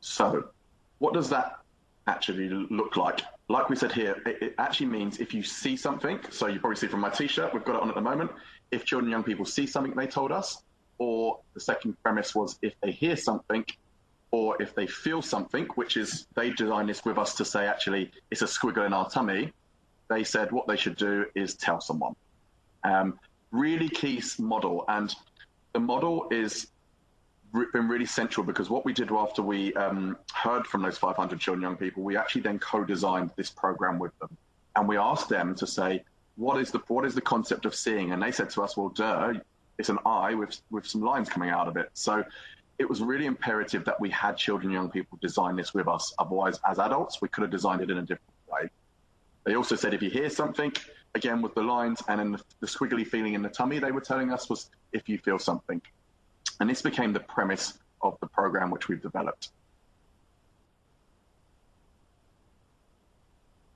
So what does that actually look like? Like we said here, it actually means if you see something, so you probably see from my t-shirt, we've got it on at the moment, if children and young people see something they told us, or the second premise was if they hear something, or if they feel something, which is, they designed this with us to say, actually, it's a squiggle in our tummy. They said what they should do is tell someone. Really key model. And the model is been really central, because what we did after we heard from those 500 children and young people, we actually then co-designed this program with them. And we asked them to say, what is the concept of seeing? And they said to us, well, it's an eye with some lines coming out of it. So it was really imperative that we had children and young people design this with us. Otherwise, as adults, we could have designed it in a different way. They also said if you hear something, again with the lines, and then the squiggly feeling in the tummy they were telling us was if you feel something. And this became the premise of the program which we've developed.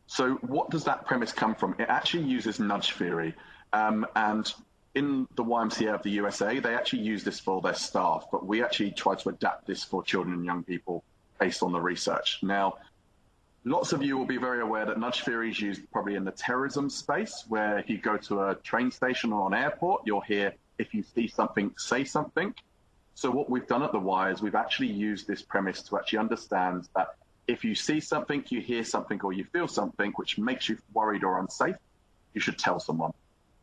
So what does that premise come from? It actually uses nudge theory. And in the YMCA of the USA, they actually use this for their staff, but we actually try to adapt this for children and young people based on the research. Now, lots of you will be very aware that nudge theory is used probably in the terrorism space, where if you go to a train station or an airport, you'll hear, if you see something, say something. So what we've done at the Y is we've actually used this premise to actually understand that if you see something, you hear something, or you feel something which makes you worried or unsafe, you should tell someone.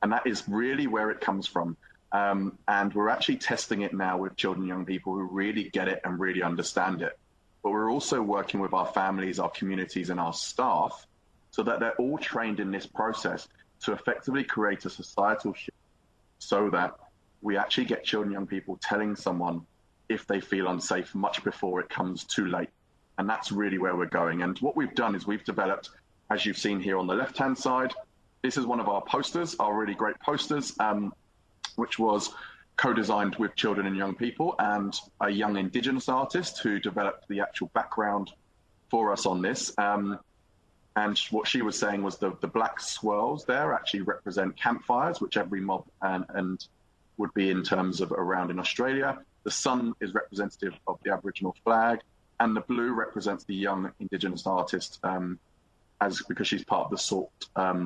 And that is really where it comes from. And we're actually testing it now with children and young people who really get it and really understand it. But we're also working with our families, our communities, and our staff so that they're all trained in this process to effectively create a societal shift so that we actually get children and young people telling someone if they feel unsafe much before it comes too late. And that's really where we're going. And what we've done is we've developed, as you've seen here on the left-hand side, this is one of our posters, our really great posters, which was co-designed with children and young people and a young Indigenous artist who developed the actual background for us on this. And what she was saying was the black swirls there actually represent campfires, which every mob and would be in terms of around in Australia. The sun is representative of the Aboriginal flag, and the blue represents the young Indigenous artist because she's part of the salt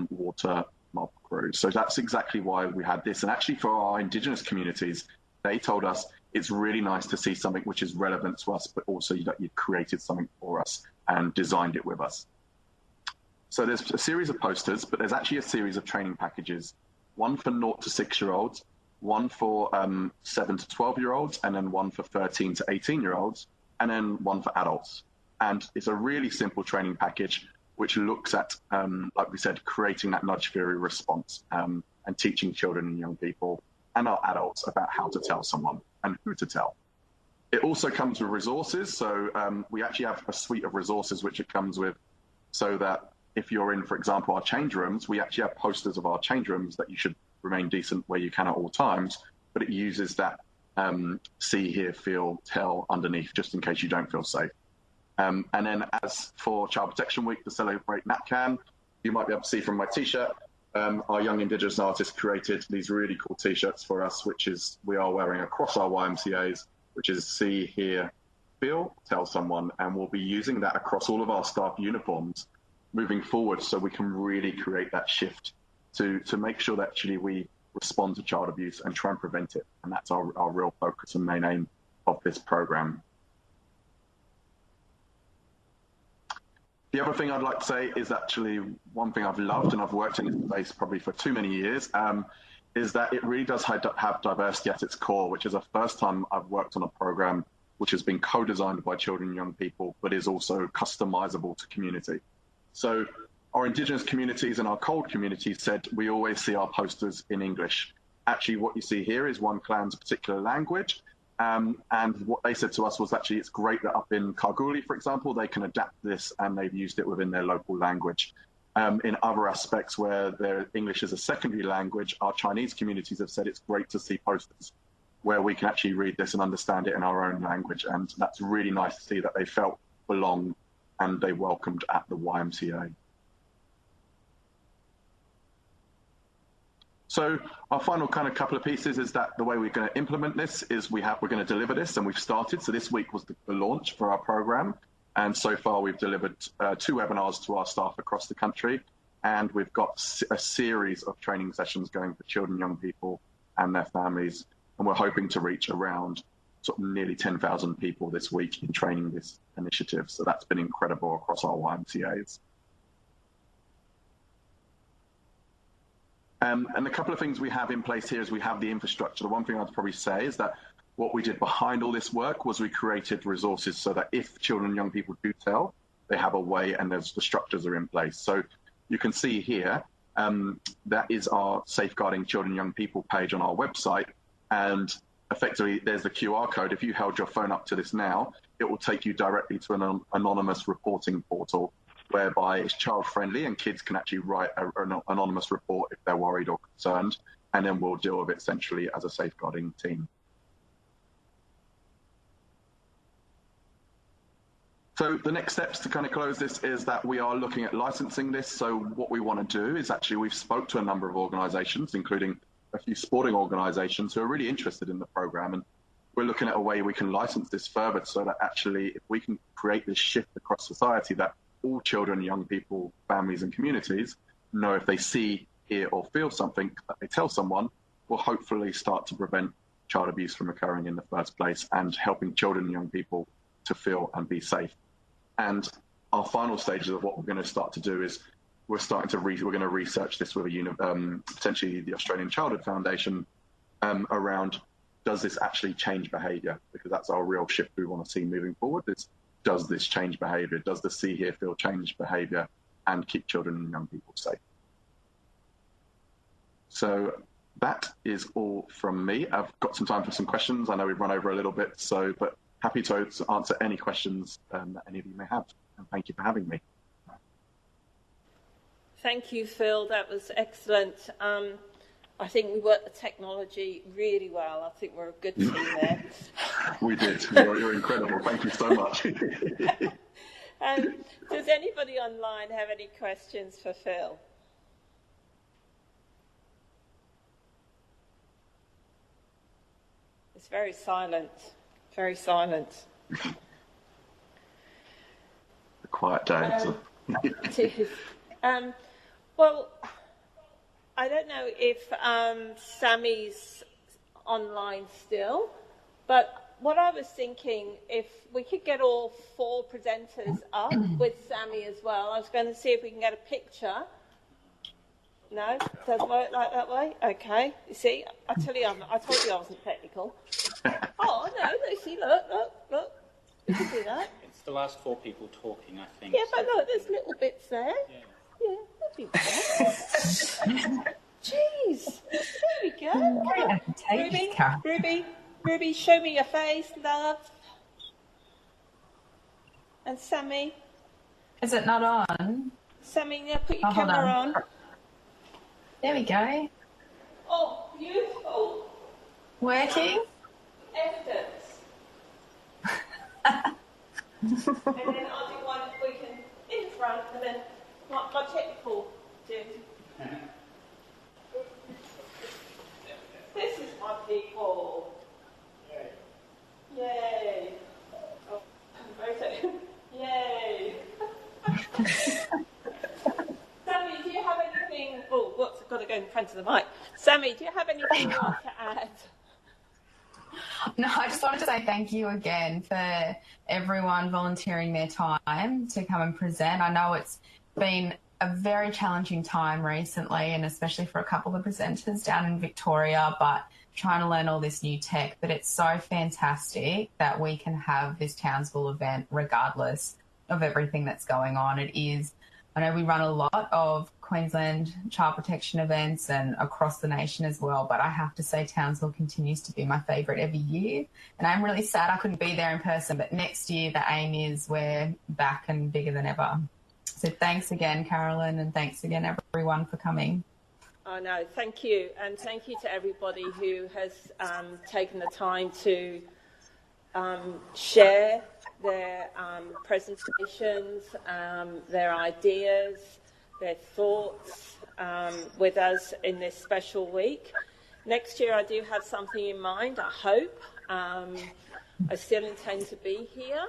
water mob crew. So that's exactly why we had this. And actually for our Indigenous communities, they told us it's really nice to see something which is relevant to us, but also that you've created something for us and designed it with us. So there's a series of posters, but there's actually a series of training packages, one for 0 to 6-year-olds, one for 7 to 12-year-olds, and then one for 13 to 18-year-olds, and then one for adults. And it's a really simple training package which looks at, like we said, creating that nudge theory response and teaching children and young people and our adults about how to tell someone and who to tell. It also comes with resources. So we actually have a suite of resources which it comes with, so that if you're in, for example, our change rooms, we actually have posters of our change rooms that you should remain decent where you can at all times, but it uses that see, hear, feel, tell underneath, just in case you don't feel safe. And then as for Child Protection Week to celebrate NatCan, you might be able to see from my t-shirt, our young Indigenous artist created these really cool t-shirts for us, which is we are wearing across our YMCAs, which is see, hear, feel, tell someone, and we'll be using that across all of our staff uniforms moving forward, so we can really create that shift to make sure that actually we respond to child abuse and try and prevent it. And that's our real focus and main aim of this program. The other thing I'd like to say is actually one thing I've loved, and I've worked in this space probably for too many years, is that it really does have diversity at its core, which is the first time I've worked on a program which has been co-designed by children and young people, but is also customizable to community. So our Indigenous communities and our cold communities said we always see our posters in English. Actually, what you see here is one clan's particular language. And what they said to us was actually it's great that up in Kalgoorlie, for example, they can adapt this and they've used it within their local language. In other aspects where their English is a secondary language, our Chinese communities have said it's great to see posters where we can actually read this and understand it in our own language. And that's really nice to see that they felt belonged and they welcomed at the YMCA. So our final kind of couple of pieces is that the way we're going to implement this is we're going to deliver this, and we've started. So this week was the launch for our program. And so far we've delivered 2 webinars to our staff across the country. And we've got a series of training sessions going for children, young people and their families. And we're hoping to reach around sort of nearly 10,000 people this week in training this initiative. So that's been incredible across our YMCAs. And a couple of things we have in place here is we have the infrastructure. The one thing I'd probably say is that what we did behind all this work was we created resources so that if children and young people do tell, they have a way and the structures are in place. So you can see here, that is our Safeguarding Children and Young People page on our website. And effectively, there's the QR code. If you held your phone up to this now, it will take you directly to an anonymous reporting portal, whereby it's child-friendly and kids can actually write an anonymous report if they're worried or concerned, and then we'll deal with it centrally as a safeguarding team. So the next steps to kind of close this is that we are looking at licensing this. So what we want to do is actually, we've spoke to a number of organisations, including a few sporting organisations who are really interested in the programme, and we're looking at a way we can license this further so that actually if we can create this shift across society that all children, young people, families and communities know if they see, hear or feel something that they tell someone, will hopefully start to prevent child abuse from occurring in the first place and helping children and young people to feel and be safe. And our final stages of what we're going to start to do is we're going to research this with potentially the Australian Childhood Foundation around, does this actually change behaviour? Because that's our real shift we want to see moving forward. Does this change behaviour? Does the see, hear, feel change behaviour and keep children and young people safe? So that is all from me. I've got some time for some questions. I know we've run over a little bit, but happy to answer any questions that any of you may have. And thank you for having me. Thank you, Phil. That was excellent. I think we worked the technology really well. I think we're a good team there. We did. You're incredible. Thank you so much. Does anybody online have any questions for Phil? It's very silent. Very silent. A quiet day. It is. Well, I don't know if Sammy's online still, but what I was thinking, if we could get all 4 presenters up with Sammy as well, I was going to see if we can get a picture. No? Doesn't work like that way? Okay. You see, I told you I wasn't technical. Oh, no, see, look. We can do that. It's the last 4 people talking, I think. Yeah, but look, there's little bits there. Yeah, that'd be better. Jeez. There we go. Ruby, show me your face, love. And Sammy. Is it not on? Sammy, now put your camera on. There we go. Oh, beautiful. Working? Evidence. And then I'll do one if we can in front, and then my technical dude. This is my people. Yay. Oh, yay. Sammy, do you have anything? Oh, whoops, I've got to go in front of the mic. Sammy, do you have anything you want to add? No, I just wanted to say thank you again for everyone volunteering their time to come and present. I know it's been a very challenging time recently, and especially for a couple of presenters down in Victoria, but trying to learn all this new tech. But it's so fantastic that we can have this Townsville event regardless of everything that's going on. It is, I know we run a lot of Queensland child protection events and across the nation as well, but I have to say Townsville continues to be my favourite every year. And I'm really sad I couldn't be there in person, but next year the aim is we're back and bigger than ever. So thanks again, Carolyn, and thanks again, everyone, for coming. Oh, no, thank you. And thank you to everybody who has taken the time to share their presentations, their ideas, their thoughts with us in this special week. Next year I do have something in mind, I hope. I still intend to be here.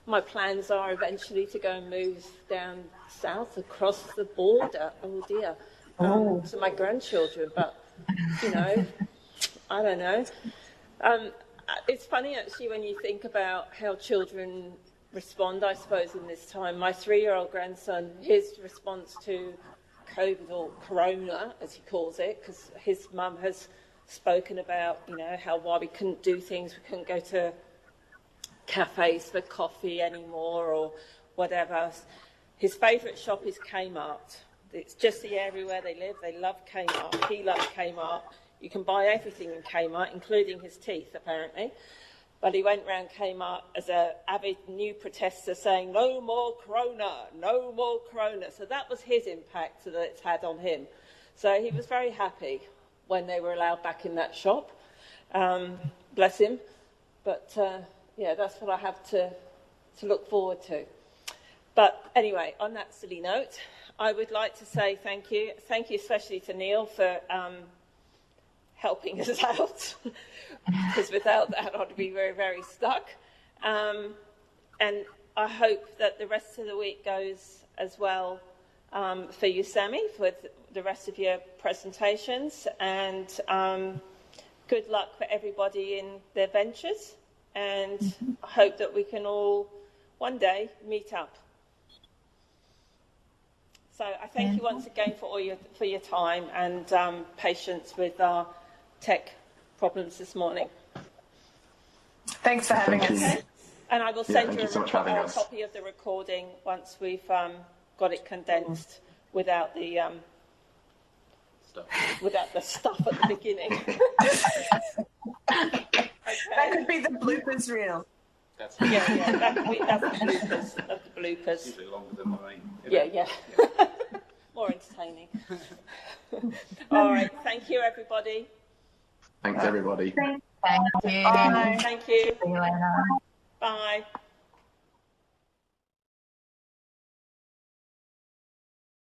My plans are eventually to go and move down south across the border, oh dear, to my grandchildren, but, you know, I don't know. It's funny actually when you think about how children respond, I suppose, in this time. My 3-year-old grandson, his response to COVID, or Corona, as he calls it, because his mum has spoken about, you know, why we couldn't do things, we couldn't go to cafes for coffee anymore or whatever. His favourite shop is Kmart. It's just the area where they live. They love Kmart. He loves Kmart. You can buy everything in Kmart, including his teeth, apparently. But he went round Kmart as an avid new protester saying, no more Corona, no more Corona. So that was his impact that it's had on him. So he was very happy when they were allowed back in that shop. Bless him. But, yeah, that's what I have to look forward to. But anyway, on that silly note, I would like to say thank you. Thank you especially to Neil for helping us out, because without that I'd be very, very stuck. And I hope that the rest of the week goes as well for you, Sammy, with the rest of your presentations. And good luck for everybody in their ventures. And I hope that we can all one day meet up. So I thank you once again for your time and patience with our tech problems this morning. Thanks for having us. Okay. And I will send you so a copy of the recording once we've got it condensed without the stuff at the beginning. Okay. That could be the bloopers reel. That's that's the bloopers. Usually longer than mine. Yeah. More entertaining. All right. Thank you, everybody. Thanks, everybody. Thank you. Bye. Thank you. See you later. Bye.